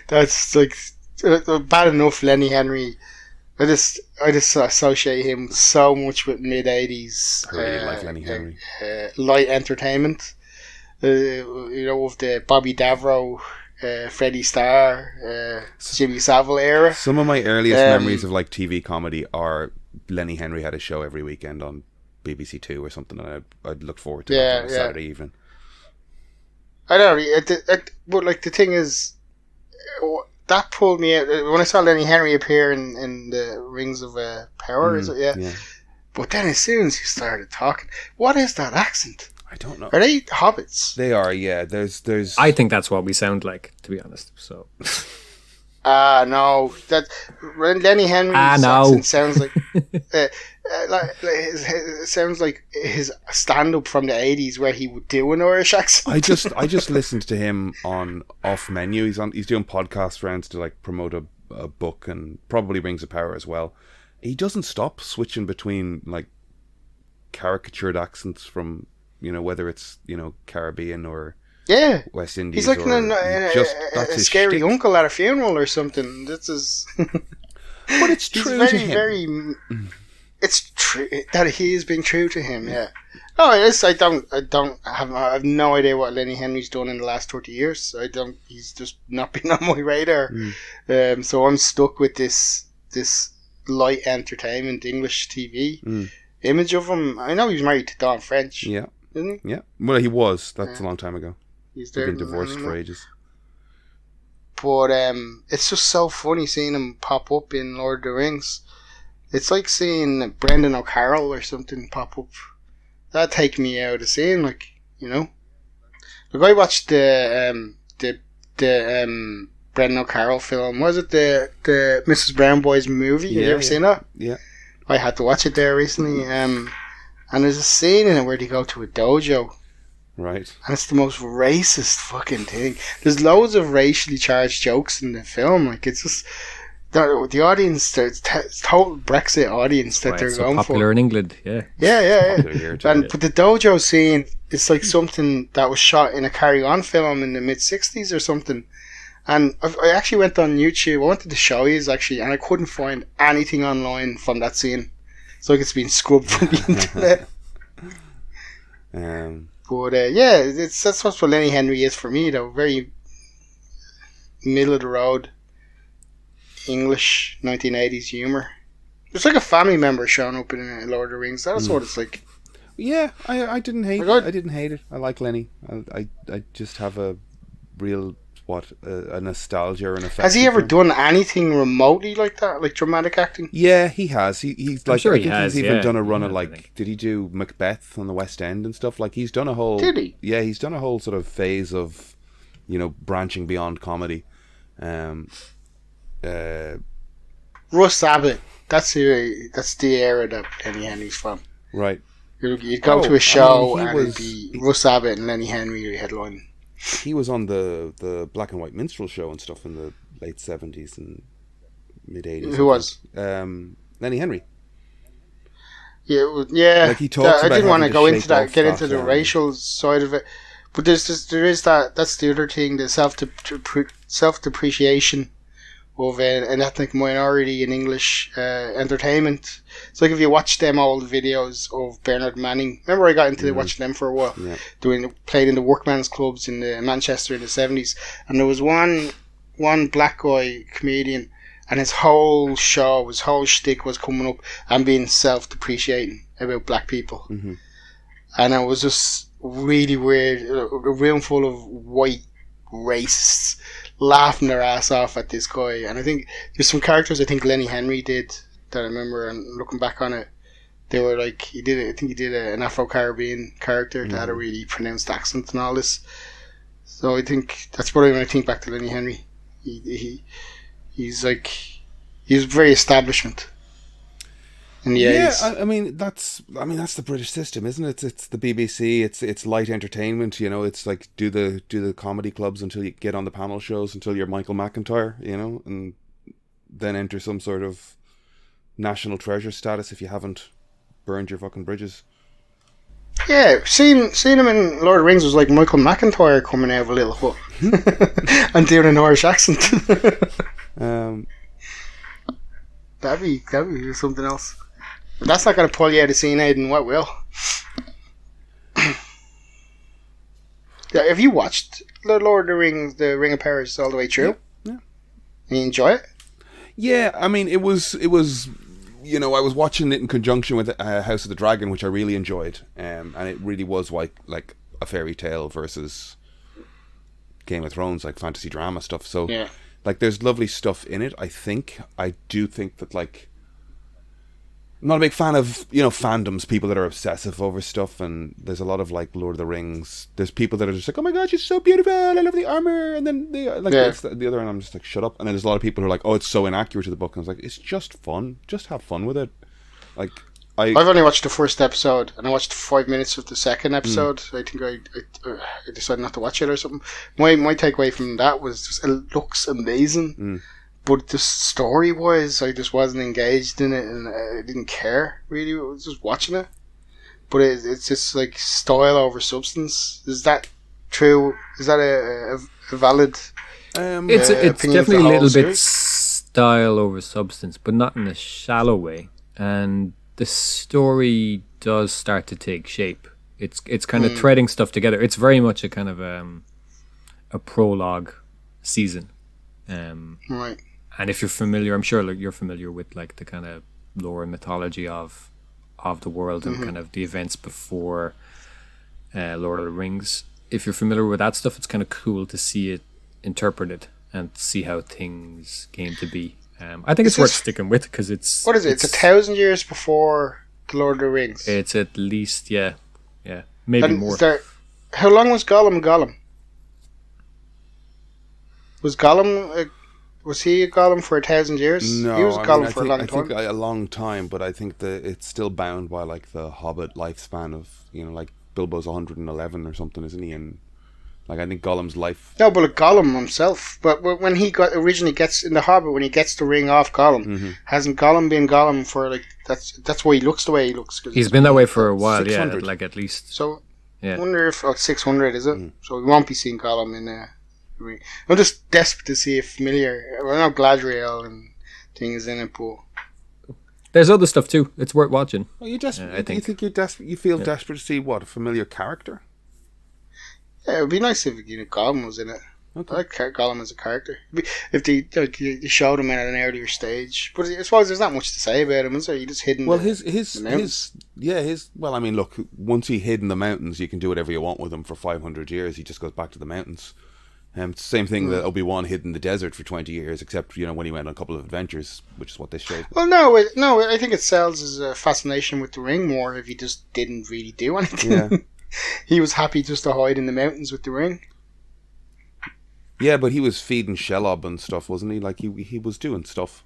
that's like. Bad enough, Lenny Henry. I just associate him so much with mid '80s. I really like Lenny Henry. Light entertainment. With the Bobby Davro, Freddie Starr, Jimmy Savile era. Some of my earliest memories of like TV comedy are Lenny Henry had a show every weekend on BBC Two or something, and I'd look forward to it on a Saturday evening. I don't know, but like the thing is. That pulled me out when I saw Lenny Henry appear in the Rings of Power. Is it? Yeah. But then as soon as he started talking, what is that accent? I don't know. Are they hobbits? They are. Yeah. There's. I think that's what we sound like, to be honest. So. No. That Lenny Henry's accent sounds like. It sounds like his stand-up from the 80s where he would do an Irish accent. I just listened to him on Off Menu. He's doing podcast rounds to like promote a book and probably Rings of Power as well. He doesn't stop switching between like caricatured accents from whether it's Caribbean or West Indies. He's like a scary shtick. uncle at a funeral or something. That's his. But it's true to him. Very. It's true that he is being true to him. Yeah. No, it is. I have no idea what Lenny Henry's done in the last 30 years. He's just not been on my radar. So I'm stuck with this light entertainment English TV image of him. I know he's married to Dawn French. Yeah. Isn't he? Yeah. Well, he was. That's a long time ago. They've been divorced for ages. But it's just so funny seeing him pop up in Lord of the Rings. It's like seeing Brendan O'Carroll or something pop up. That'd take me out of the scene, like. Like I watched the Brendan O'Carroll film. Was it the Mrs. Brown Boys movie? Have you ever seen that? Yeah. I had to watch it there recently. And there's a scene in it where they go to a dojo. Right. And it's the most racist fucking thing. There's loads of racially charged jokes in the film. Like, it's just... The audience, it's total Brexit audience that they're going for. Popular in England, yeah. Yeah. But the dojo scene is like something that was shot in a Carry On film in the mid-60s or something. And I actually went on YouTube. I wanted to show you actually, and I couldn't find anything online from that scene. It's like it's been scrubbed from the internet. But that's what Lenny Henry is for me, though. Very middle of the road English 1980s humour. It's like a family member showing up in Lord of the Rings. That's what it's like. Yeah, I didn't hate it. I didn't hate it. I like Lenny. I just have a real a nostalgia or an affection. Has he ever for him. done anything remotely like that, like dramatic acting? Yeah, he has. He's like, sure I he think has, he's even yeah. done a run He of has, I like, think. did he do Macbeth on the West End and stuff? Like, he's done a whole. Did he? Yeah, he's done a whole sort of phase of, branching beyond comedy. Russ Abbott. That's the era that Lenny Henry's from. Right. You'd go to a show and it'd be he- Russ Abbott and Lenny Henry headline. He was on the black and white minstrel show and stuff in the late 70s and mid 80s. Who was? Lenny Henry. Yeah. Like, he talks I about didn't want to having go to into shake that, off get that, into the racial side of it. But there is that's the other thing, the self-depreciation of an ethnic minority in English entertainment. It's like if you watch them old videos of Bernard Manning. Remember, I got into watching them for a while. Yeah. Played in the workman's clubs in Manchester in the 70s, and there was one black guy comedian, and his whole shtick was coming up and being self-depreciating about black people. Mm-hmm. And it was just really weird. A room full of white racists laughing their ass off at this guy. And I think there's some characters I think Lenny Henry did that I remember, and looking back on it, they were like, he did an Afro-Caribbean character that had a really pronounced accent and all this. So I think that's what when I think back to Lenny Henry. He's very establishment. In the 80s. I mean that's the British system, isn't it? It's the BBC. It's light entertainment. It's like do the comedy clubs until you get on the panel shows until you're Michael McIntyre. And then enter some sort of national treasure status if you haven't burned your fucking bridges. Yeah, seeing him in Lord of the Rings was like Michael McIntyre coming out of a little hut and doing an Irish accent. That'd be something else. But that's not going to pull you out of scene, Aidan. What will? Have you watched The Lord of the Rings, The Ring of Power all the way through? Yeah. And you enjoy it? Yeah, I mean, it was. I was watching it in conjunction with House of the Dragon, which I really enjoyed, and it really was like a fairy tale versus Game of Thrones, like fantasy drama stuff. So, yeah. Like, there's lovely stuff in it. I do think that, like, I'm not a big fan of, fandoms, people that are obsessive over stuff, and there's a lot of, like, Lord of the Rings. There's people that are just like, oh my god, she's so beautiful, I love the armor, and then the other end, I'm just like, shut up. And then there's a lot of people who are like, oh, it's so inaccurate to the book, and I was like, it's just fun, just have fun with it. Like, I've only watched the first episode, and I watched 5 minutes of the second episode. I think I decided not to watch it or something. My takeaway from that was just, it looks amazing. But the story-wise, I just wasn't engaged in it, and I didn't care, really. I was just watching it. But it's just like style over substance. Is that true? Is that a valid It's opinion of the definitely a whole little bit series? style over substance, but not in a shallow way. And the story does start to take shape. It's kind of threading stuff together. It's very much a kind of a prologue season. Right. And if you're familiar, I'm sure you're familiar with like the kind of lore and mythology of the world and kind of the events before Lord of the Rings. If you're familiar with that stuff, it's kind of cool to see it interpreted and see how things came to be. I think it's worth sticking with because it's... What is it? It's 1,000 years before the Lord of the Rings. It's at least, yeah, maybe And more. How long was Gollum? Was Gollum... was he a Gollum for 1,000 years? No, he was a I Gollum mean, for a long time. I think a long time, but I think that it's still bound by like the Hobbit lifespan of like Bilbo's 111 or something, isn't he? And like I think Gollum's life. No, but Gollum himself. But when he originally gets in the Hobbit, when he gets the ring off Gollum, hasn't Gollum been Gollum for like that's why he looks the way he looks? He's been that way for a while, 600. yeah, like at least. So Yeah. I wonder if 600 is it? So we won't be seeing Gollum in ring. I'm just desperate to see a familiar. Well, not Galadriel and things in it, but There's other stuff too. It's worth watching. Well, you desperate. I think. You think you're desperate. You feel desperate to see what a familiar character. yeah, it would be nice if Gollum was in it. Okay. I like Gollum as a character. If they showed him in at an earlier stage, but I suppose there's not much to say about him, is there? He just hidden. Well, the mountains. Well, I mean, look, once he hid in the mountains, you can do whatever you want with him for 500 years. He just goes back to the mountains. Same thing that Obi-Wan hid in the desert for 20 years, except, when he went on a couple of adventures, which is what this shows. Well, no, I think it sells his fascination with the ring more if he just didn't really do anything. Yeah. He was happy just to hide in the mountains with the ring. Yeah, but he was feeding Shelob and stuff, wasn't he? Like, he was doing stuff.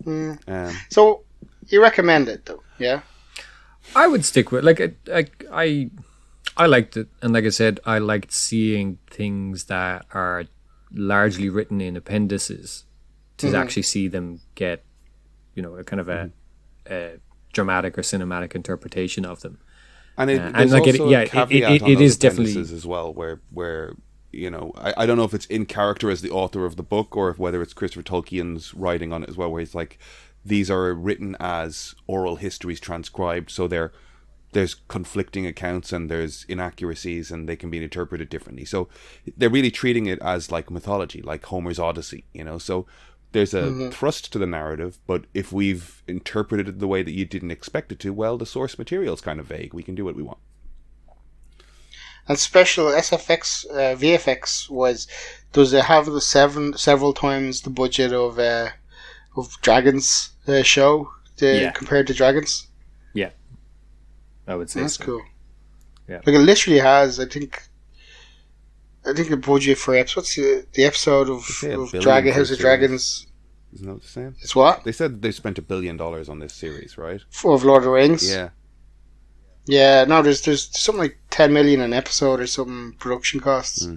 So, you recommend it, though, yeah? I would stick with I liked it, and like I said, I liked seeing things that are largely written in appendices to actually see them get, a kind of a dramatic or cinematic interpretation of them. And and like it is definitely as well, where I don't know if it's in character as the author of the book or whether it's Christopher Tolkien's writing on it as well, where it's like these are written as oral histories transcribed, so there's conflicting accounts and there's inaccuracies and they can be interpreted differently. So they're really treating it as like mythology, like Homer's Odyssey, So there's a thrust to the narrative, but if we've interpreted it the way that you didn't expect it to, well, the source material is kind of vague. We can do what we want. And special SFX, VFX does it have the several times the budget of Dragons show compared to Dragons? Yeah. I would say that's so. Cool. Yeah, like it literally has. I think the budget for what's the episode of House of Dragons? Isn't that the same? It's what they said. They spent $1 billion on this series, right? Of Lord of the Rings. Yeah. Yeah. No, there's something like 10 million an episode or something production costs.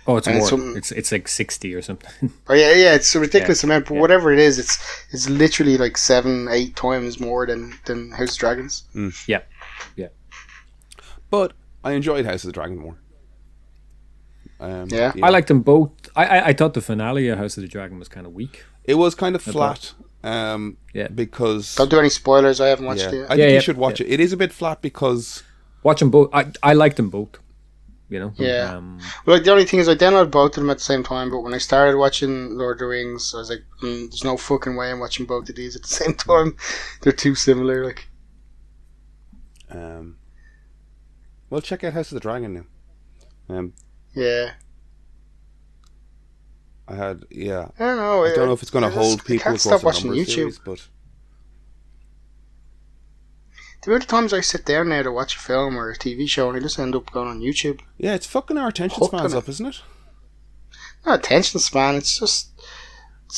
Oh, it's more. It's like 60 or something. Oh yeah, it's a ridiculous amount. But whatever it is, it's literally like 7-8 times more than House of Dragons. Yeah. But I enjoyed House of the Dragon more. I liked them both. I thought the finale of House of the Dragon was kind of weak. It was kind of flat. Because don't do any spoilers. I haven't watched it yet. I think you should watch it. It is a bit flat because watch them both. I liked them both. Yeah. Well, the only thing is I downloaded both of them at the same time. But when I started watching Lord of the Rings, I was like, "There's no fucking way I'm watching both of these at the same time. They're too similar." Like. Well, check out House of the Dragon now. Yeah. I don't know. I don't know if it's going to hold people can't across stop a watching number of YouTube. series, but the amount of times I sit down now to watch a film or a TV show and I just end up going on YouTube. Yeah, it's fucking our attention spans up, isn't it? Not attention span. It's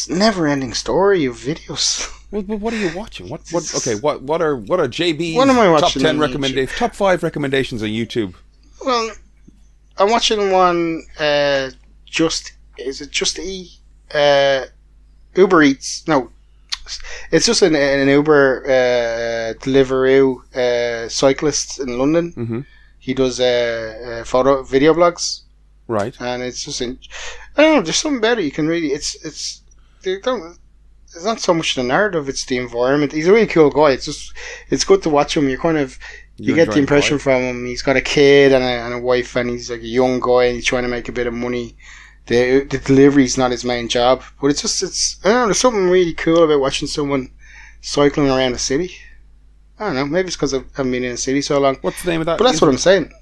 never-ending story of videos. Well, but what are you watching? What are JB's what am I watching top 10 recommendations? Top 5 recommendations on YouTube? Well, I'm watching one. Just Eat? Uber Eats. No, it's just an Uber Deliveroo cyclist in London. Mm-hmm. He does video blogs. Right. And it's just I don't know. There's something better you can really. It's not so much the narrative; it's the environment. He's a really cool guy. It's good to watch him. You get the impression from him. He's got a kid and a wife, and he's like a young guy, and he's trying to make a bit of money. The delivery's not his main job, but it's I don't know. There's something really cool about watching someone cycling around a city. I don't know. Maybe it's because I haven't been in a city so long. What's the name of that? But that's what I'm saying.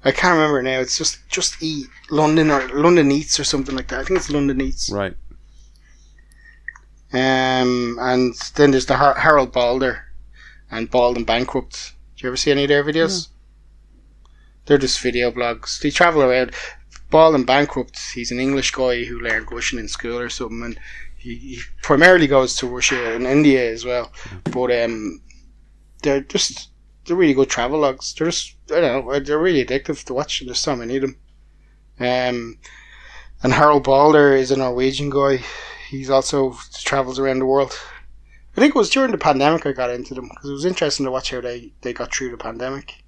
I can't remember it now. It's just Eat London or London Eats or something like that. I think it's London Eats. Right. And then there's the Harold Balder and Bald and Bankrupt. Do you ever see any of their videos? No. They're just video blogs. They travel around. Bald and Bankrupt, he's an English guy who learned Russian in school or something, and he primarily goes to Russia and India as well. But they're really good travel logs. They're just, I don't know, they're really addictive to watch. There's so many of them. And Harold Balder is a Norwegian guy. He's also travels around the world. I think it was during the pandemic I got into them because it was interesting to watch how they got through the pandemic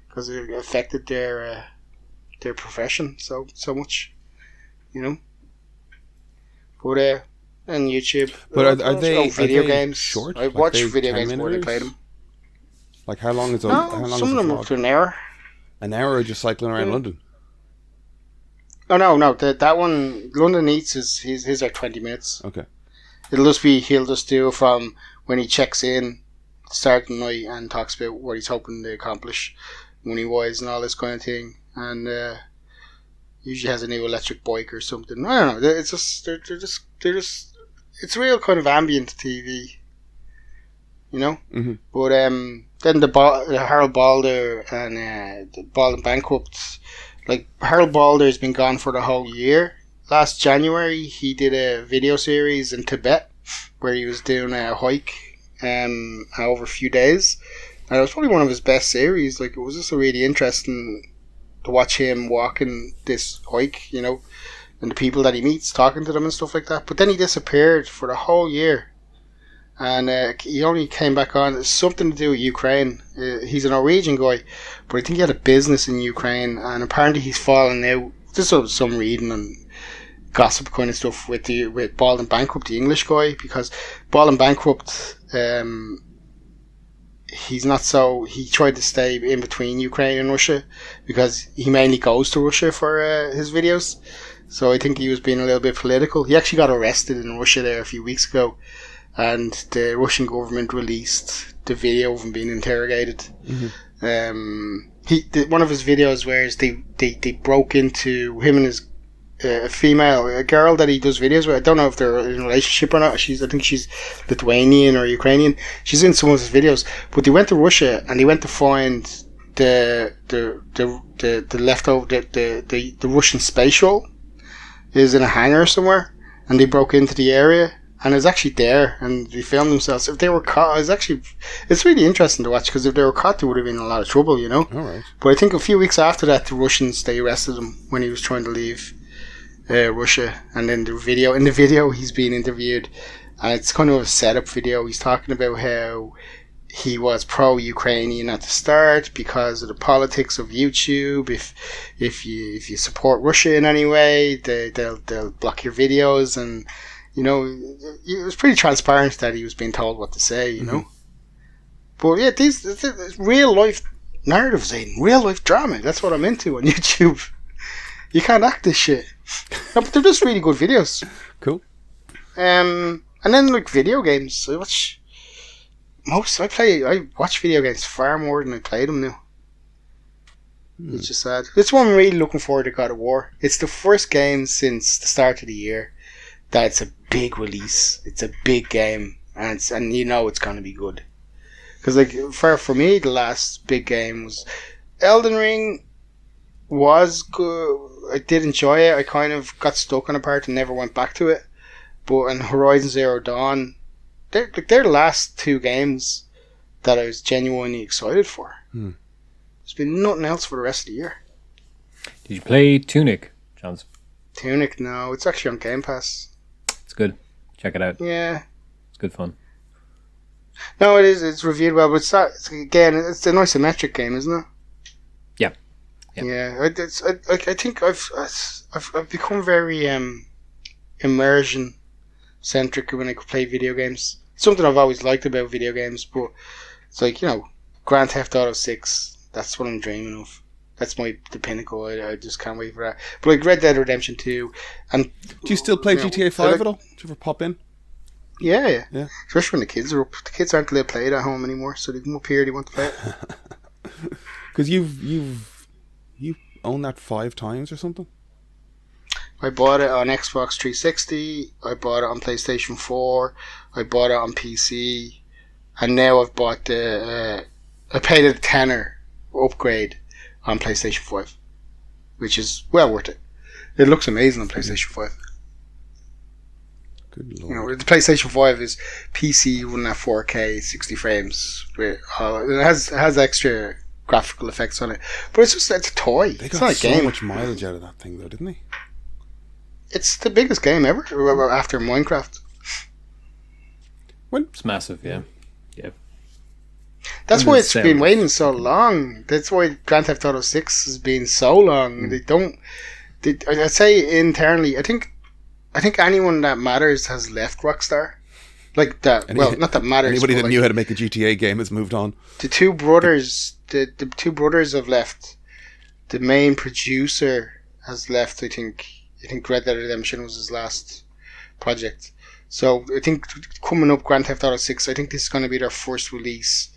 because it affected their profession so much, But and YouTube. But are they video games? Short? I watch video games more than I play them. Like how long is it? Some of them up to an hour. An hour just cycling around London. Oh no! That one, London Eats, his are 20 minutes. Okay. He'll just do from when he checks in, start the night, and talks about what he's hoping to accomplish money wise and all this kind of thing. And Usually has a new electric bike or something. I don't know. It's just they're just it's real kind of ambient TV, you know. Mm-hmm. But then the Harold Balder and the Bald and Bankrupt, like Harold Balder has been gone for the whole year. Last January he did a video series in Tibet where he was doing a hike over a few days, and it was probably one of his best series. Like, it was just a really interesting to watch him walking this hike, you know, and the people that he meets, talking to them and stuff like that. But then he disappeared for the whole year, and he only came back on. It's something to do with Ukraine. He's a Norwegian guy, but I think he had a business in Ukraine, and apparently he's fallen out. Just some reading and gossip kind of stuff with Bald and Bankrupt, the English guy, because Bald and Bankrupt, he's not so. He tried to stay in between Ukraine and Russia because he mainly goes to Russia for his videos. So I think he was being a little bit political. He actually got arrested in Russia there a few weeks ago, and the Russian government released the video of him being interrogated. Mm-hmm. One of his videos where they broke into him and his a girl that he does videos with. I don't know if they're in a relationship or not. I think she's Lithuanian or Ukrainian. She's in some of his videos. But they went to Russia and they went to find the leftover the Russian space shuttle is in a hangar somewhere, and they broke into the area and it's actually there, and they filmed themselves. If they were caught, it's really interesting to watch, because if they were caught, they would have been in a lot of trouble, you know. All right. But I think a few weeks after that, the Russians, they arrested him when he was trying to leave Russia, and then in the video he's being interviewed, and it's kind of a setup video. He's talking about how he was pro-Ukrainian at the start because of the politics of YouTube. If you support Russia in any way, they'll block your videos, and you know, it was pretty transparent that he was being told what to say, you know. But yeah, these real life narratives, Aiden, real life drama. That's what I'm into on YouTube. You can't act this shit. No, but they're just really good videos. Cool. And then like video games. I watch video games far more than I play them now. It's just sad. It's one I'm really looking forward to, God of War. It's the first game since the start of the year that it's a big release. It's a big game, and you know it's going to be good. Because like for me, the last big game was Elden Ring. Was good. I did enjoy it. I kind of got stuck on a part and never went back to it. But in Horizon Zero Dawn, they're the last two games that I was genuinely excited for. There's been nothing else for the rest of the year. Did you play Tunic, Johns? Tunic, no. It's actually on Game Pass. It's good. Check it out. Yeah. It's good fun. No, it is. It's reviewed well, but it's an isometric game, isn't it? Yeah. Yeah. I think I've become very immersion centric when I play video games. Something I've always liked about video games, but it's like, you know, Grand Theft Auto 6. That's what I'm dreaming of. That's the pinnacle. I just can't wait for that. But like Red Dead Redemption 2, and do you still play GTA 5 at all? Do you ever pop in? Yeah. Especially when the kids are up. The kids aren't allowed to play it at home anymore, so they come up here. They want to play it. Because you've owned that 5 times or something. I bought it on Xbox 360. I bought it on PlayStation 4. I bought it on PC, and now I've bought the. I paid a tenner upgrade on PlayStation 5, which is well worth it. It looks amazing on PlayStation 5. Good lord. You know, the PlayStation 5 is PC running at 4K 60 frames. It has extra graphical effects on it, but it's a toy. They it's got not a so game. much mileage out of that thing, though, didn't they? It's the biggest game ever after Minecraft. It's massive, yeah. That's why it's been waiting so long. That's why Grand Theft Auto 6 has been so long. I'd say internally, I think anyone that matters has left Rockstar. Like that. Not that matters. Anybody that knew how to make a GTA game has moved on. The two brothers, the two brothers have left. The main producer has left. I think Red Dead Redemption was his last project. So I think coming up Grand Theft Auto 6, I think this is going to be their first release.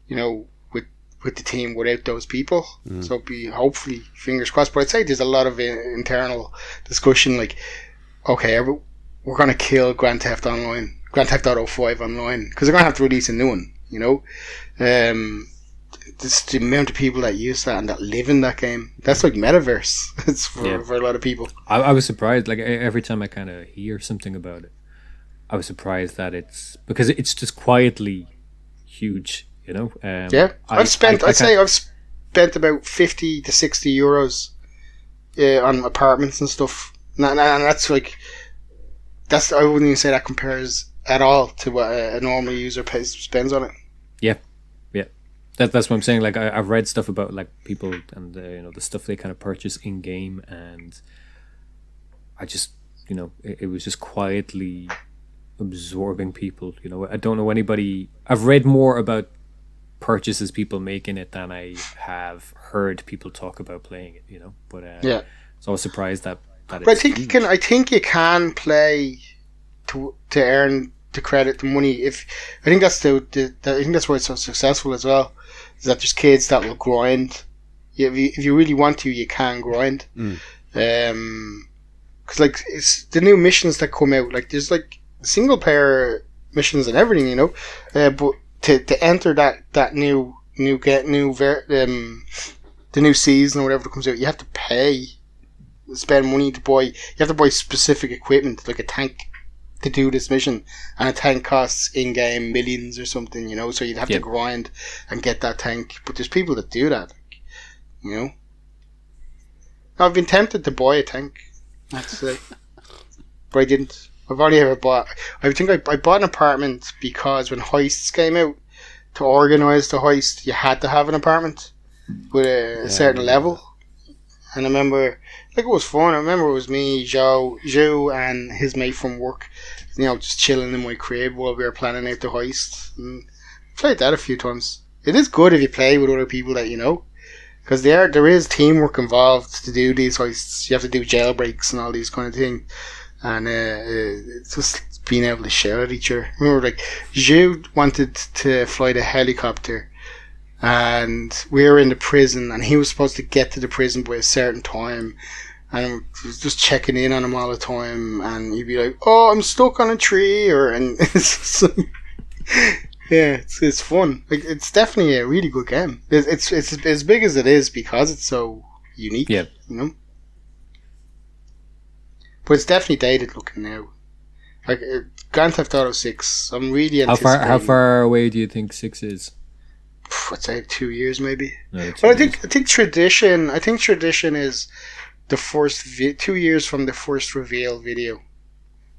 You know, with with the team without those people. So it'd be hopefully fingers crossed. But I'd say there's a lot of internal discussion. Like, okay, we're gonna kill Grand Theft Auto 5 online because they're gonna have to release a new one. You know, this the amount of people that use that and that live in that game. That's like metaverse. It's for a lot of people. I was surprised. Like every time I kind of hear something about it, I was surprised that it's because it's just quietly huge. You know. I've spent about 50 to 60 euros on apartments and stuff, and that's like I wouldn't even say that compares at all to what a normal user spends on it. Yeah. That's what I'm saying. Like I've read stuff about like people and the stuff they kind of purchase in game, and I just it was just quietly absorbing people. I don't know anybody. I've read more about purchases people make in it than I have heard people talk about playing it. But so I was surprised that. But I think you can play to earn the credit, the money. If I think that's I think that's why it's so successful as well. Is that there's kids that will grind. If you really want to, you can grind. Because like it's the new missions that come out. Like there's like single player missions and everything, but to enter that new the new season or whatever that comes out, you have to spend money to buy. You have to buy specific equipment, like a tank, to do this mission, and a tank costs in-game millions or something, so you'd have to grind and get that tank. But there's people that do that, Now, I've been tempted to buy a tank, I have to say, but I didn't. I've only ever bought. I think I bought an apartment because when heists came out, to organise the heist, you had to have an apartment with a certain level. And I remember, it was fun. I remember it was me, Zhou, and his mate from work, just chilling in my crib while we were planning out the heist. And I played that a few times. It is good if you play with other people that you know, because there is teamwork involved to do these heists. You have to do jailbreaks and all these kind of things. And it's just being able to shout at each other. I remember, Zhou wanted to fly the helicopter, and we were in the prison, and he was supposed to get to the prison by a certain time, and I was just checking in on him all the time, and he'd be like, "Oh, I'm stuck on a tree," and it's just it's fun. Like, it's definitely a really good game. It's as big as it is because it's so unique. Yeah. But it's definitely dated looking now. Like Grand Theft Auto 6, I'm really anticipating. How far away do you think 6 is? I'd say 2 years maybe. No, but I think tradition is the first 2 years from the first reveal video.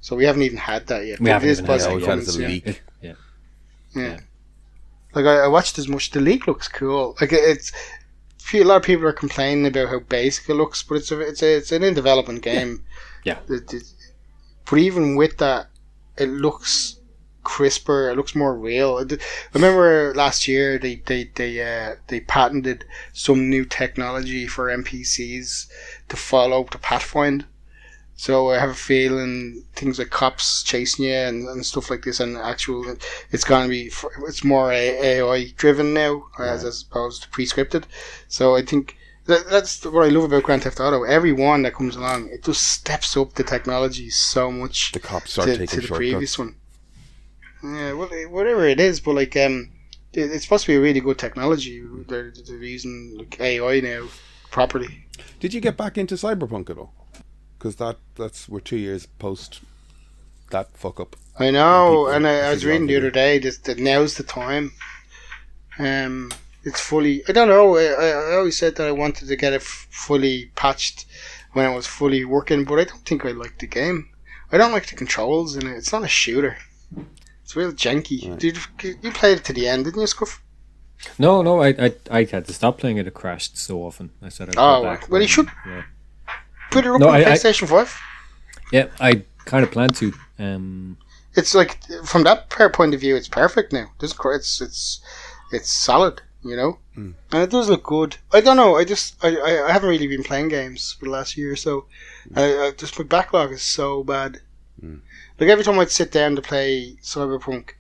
So we haven't even had that yet. We haven't even had that. We've had the leak. Yeah. Like I watched as much. The leak looks cool. Like a lot of people are complaining about how basic it looks, but it's an in development game. Yeah. But even with that, it looks crisper. It looks more real. I remember last year they patented some new technology for NPCs to follow to pathfind. So I have a feeling things like cops chasing you and stuff like this, and it's more AI driven now as opposed to pre-scripted. So I think that's what I love about Grand Theft Auto. Every one that comes along, it just steps up the technology so much. The cops start taking to the shortcuts. Previous one. Yeah, well, whatever it is, but it's supposed to be a really good technology. They're using AI now properly. Did you get back into Cyberpunk at all? Because we're 2 years post that fuck up. I know, and I was reading the other day that now's the time. It's fully. I don't know. I always said that I wanted to get it fully patched when it was fully working, but I don't think I like the game. I don't like the controls in it. It's not a shooter. It's real janky. Right. You played it to the end, didn't you, Scuff? No. I had to stop playing it. It crashed so often. I said I'd go back. Well, you should put it up on PlayStation 5. Yeah, I kind of plan to. It's like, from that point of view, it's perfect now. It's solid, and it does look good. I don't know. I haven't really been playing games for the last year or so. My backlog is so bad. Like every time I'd sit down to play Cyberpunk,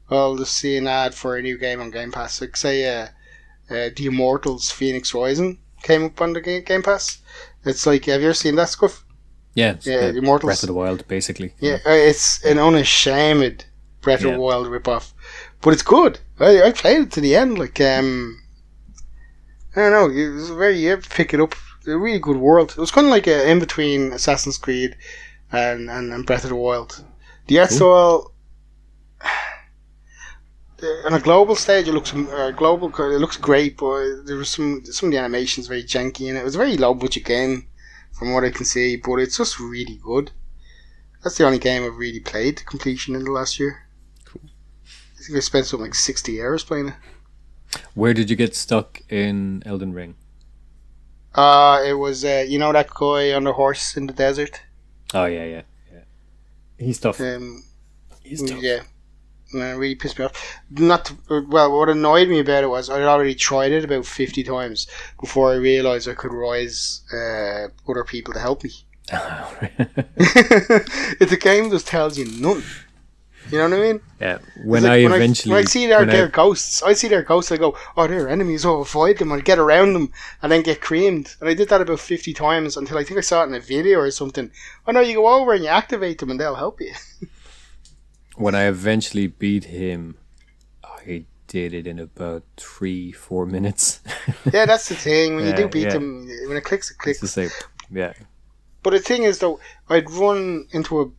I'll just see an ad for a new game on Game Pass. Like say The Immortals Phoenix Rising came up on the Game Pass. It's like, have you ever seen that stuff? Yeah, The Immortals. Breath of the Wild, basically. Yeah, it's an unashamed Breath of the Wild ripoff, but it's good. I played it to the end. Like, I don't know, you have to pick it up. It's a really good world. It was kind of like in between Assassin's Creed and Breath of the Wild. The art style, on a global stage, it looks great, but there was some of the animations very janky, and it was a very low budget game from what I can see. But it's just really good. That's the only game I've really played to completion in the last year. Cool. I think I spent something like 60 hours playing it. Where did you get stuck in Elden Ring? It was you know that guy on the horse in the desert. Oh yeah. He's tough. He's tough. Yeah. It really pissed me off. What annoyed me about it was I'd already tried it about 50 times before I realised I could rise other people to help me. It's a game that just tells you nothing. You know what I mean? Yeah. When I see their ghosts, I go, oh, they're enemies, I'll avoid them, I'll get around them, and then get creamed. And I did that about 50 times until I think I saw it in a video or something. Oh no, you go over and you activate them and they'll help you. When I eventually beat him, I did it in about 3-4 minutes. Yeah, that's the thing. When you do beat them, when it clicks, it clicks. It's the same. Yeah. But the thing is, though, I'd run into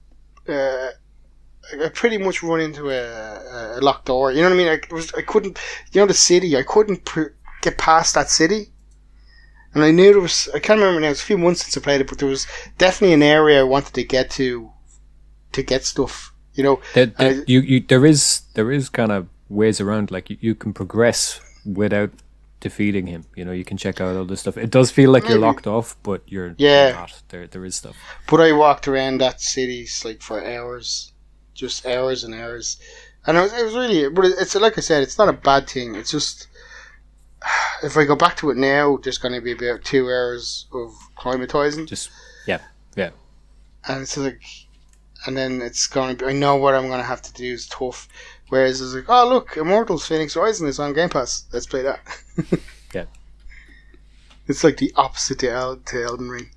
I pretty much run into a locked door. You know what I mean? I couldn't, the city, I couldn't get past that city. And I knew there was, I can't remember now, it's a few months since I played it, but there was definitely an area I wanted to get to get stuff. You know, there is kind of ways around. Like you can progress without defeating him. You know, you can check out all this stuff. It does feel like you're locked off, but you're not. There is stuff. But I walked around that city like for hours, just hours and hours, and it was really. But it's like I said, it's not a bad thing. It's just if I go back to it now, there's going to be about 2 hours of climatizing. Just yeah, and it's like. And then it's going to be, I know what I'm going to have to do is tough. Whereas it's like, oh look, Immortals Phoenix Rising is on Game Pass. Let's play that. Yeah. It's like the opposite to Elden Ring.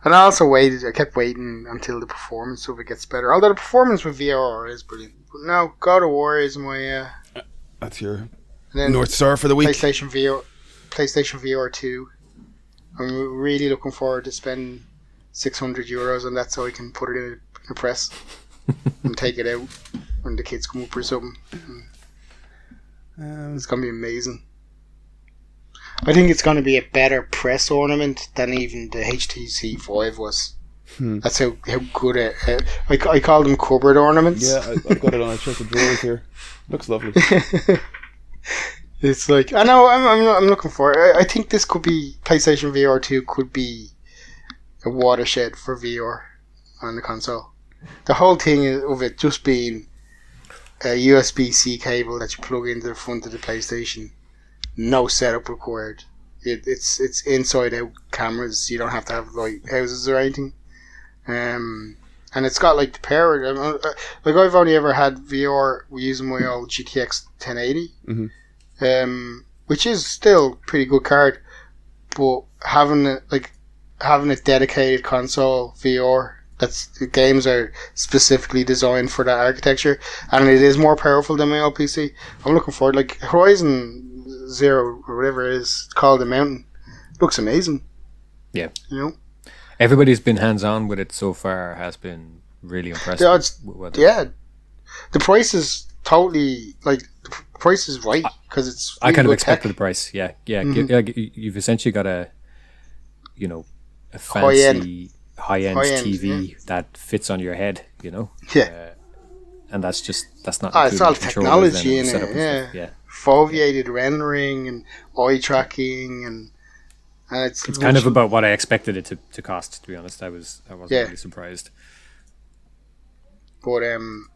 And I also kept waiting until the performance of it gets better. Although the performance with VR is brilliant. But no, God of War is my... That's your North Star for the week. PlayStation VR 2. I'm really looking forward to spending €600 on that so I can put it in a press and take it out when the kids come up or something. It's going to be amazing. I think it's going to be a better press ornament than even the HTC 5 was. That's how good it. I call them cupboard ornaments. Yeah, I've got it on a chest of drawers here. Looks lovely. It's like, I know, I'm looking for it. I think this could be, PlayStation VR 2 could be a watershed for VR on the console. The whole thing of it just being a USB-C cable that you plug into the front of the PlayStation, no setup required. It's inside out cameras. You don't have to have lighthouses or anything. And it's got like the power. Like I've only ever had VR using my old GTX 1080, which is still a pretty good card, but having a dedicated console VR. The games are specifically designed for that architecture, and it is more powerful than my old PC. I'm looking forward. Like Horizon Zero or whatever it is called, the Mountain, looks amazing. Yeah, you know, everybody's been hands-on with it so far. Has been really impressive. The price is totally the price is right because it's. Really I kind of tech. expected the price. Yeah. You've essentially got a fancy. High-end TV that fits on your head, and that's not. It's all technology in it, yeah. Foveated rendering and eye tracking, and it's kind of about what I expected it to cost. To be honest, I wasn't really surprised. But I don't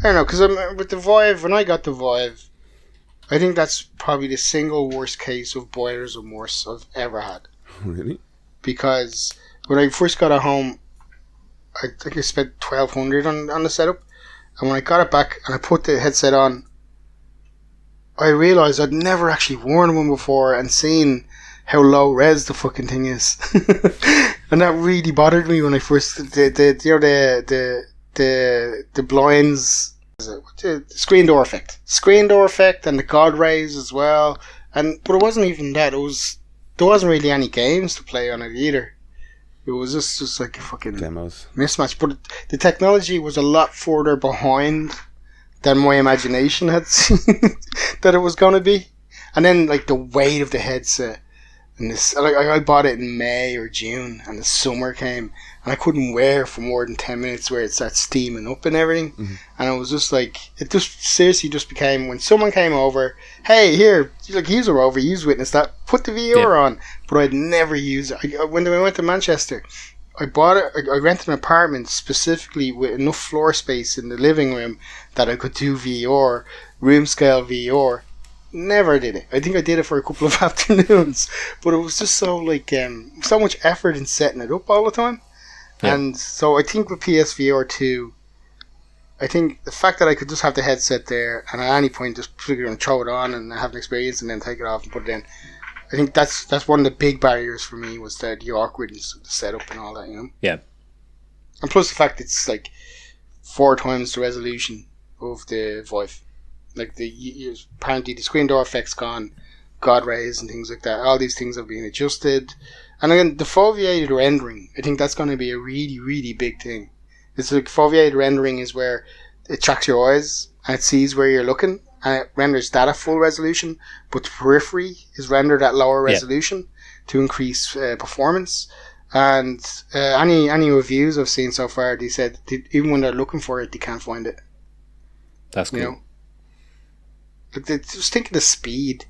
know, because with the Vive, when I got the Vive, I think that's probably the single worst case of buyer's remorse I've ever had. Really? Because when I first got it home, I think I spent $1,200 on the setup, and when I got it back and I put the headset on, I realised I'd never actually worn one before and seen how low res the fucking thing is. And that really bothered me when I first the blinds, the screen door effect and the god rays as well. But it wasn't even that. There wasn't really any games to play on it either. It was just like a fucking demos mismatch. But the technology was a lot further behind than my imagination had seen that it was going to be. And then like the weight of the headset. And this, I bought it in May or June, and the summer came, and I couldn't wear it for more than 10 minutes where it starts steaming up and everything. Mm-hmm. And it was just like, it just seriously just became, when someone came over, hey, here, like, he's over, he's witnessed that, put the VR on. But I'd never use it. When I went to Manchester, I bought it, I rented an apartment specifically with enough floor space in the living room that I could do VR, room scale VR. Never did it. I think I did it for a couple of afternoons, but it was just so like so much effort in setting it up all the time. Yeah. And so I think with PSVR 2, I think the fact that I could just have the headset there and at any point just figure and throw it on and have an experience and then take it off and put it in, I think that's one of the big barriers for me, was the awkwardness of the setup and all that, you know. Yeah. And plus the fact it's like 4 times the resolution of the Vive. Like apparently the screen door effect's gone, god rays and things like that. All these things have been adjusted, and again the foveated rendering. I think that's going to be a really, really big thing. It's like foveated rendering is where it tracks your eyes and it sees where you're looking and it renders that at full resolution, but the periphery is rendered at lower resolution to increase performance. And any reviews I've seen so far, they said even when they're looking for it, they can't find it. That's cool. You know? Just think of the speed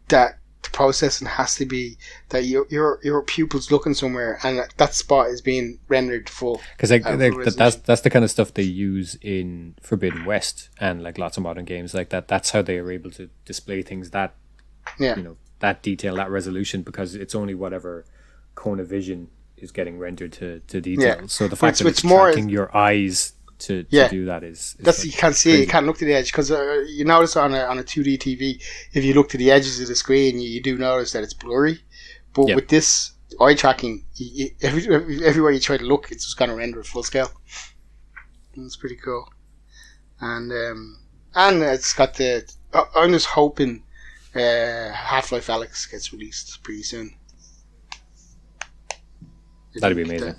that the processing has to be, that your pupil's looking somewhere and that spot is being rendered full. Because that's the kind of stuff they use in Forbidden West and like lots of modern games like that. That's how they are able to display things that that detail, that resolution, because it's only whatever cone of vision is getting rendered to detail. Yeah. So the fact that it's tracking your eyes to do that is that's, you can't see it, you can't look to the edge, because you notice on a 2D TV, if you look to the edges of the screen, you do notice that it's blurry. But with this eye tracking, everywhere you try to look, it's just going to render at full scale. It's pretty cool. And it's got I'm just hoping Half-Life Alyx gets released pretty soon. That'd be amazing.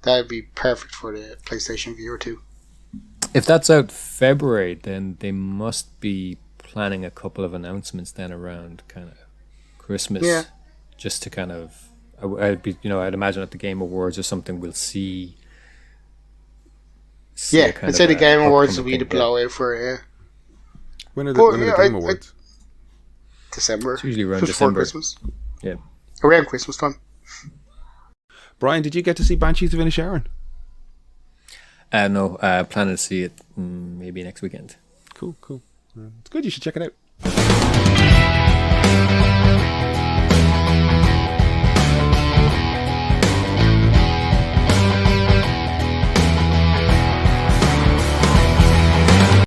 That would be perfect for the PlayStation VR 2. If that's out February, then they must be planning a couple of announcements then around kind of Christmas, just to kind of, I'd imagine at the Game Awards or something we'll see. I'd say the Game Awards will be the blowout for it. When are the Game Awards? December. It's usually around just December. Before Christmas. Yeah. Around Christmas time. Brian, did you get to see Banshees of Inisherin? No, planning to see it maybe next weekend. Cool. It's good. You should check it out.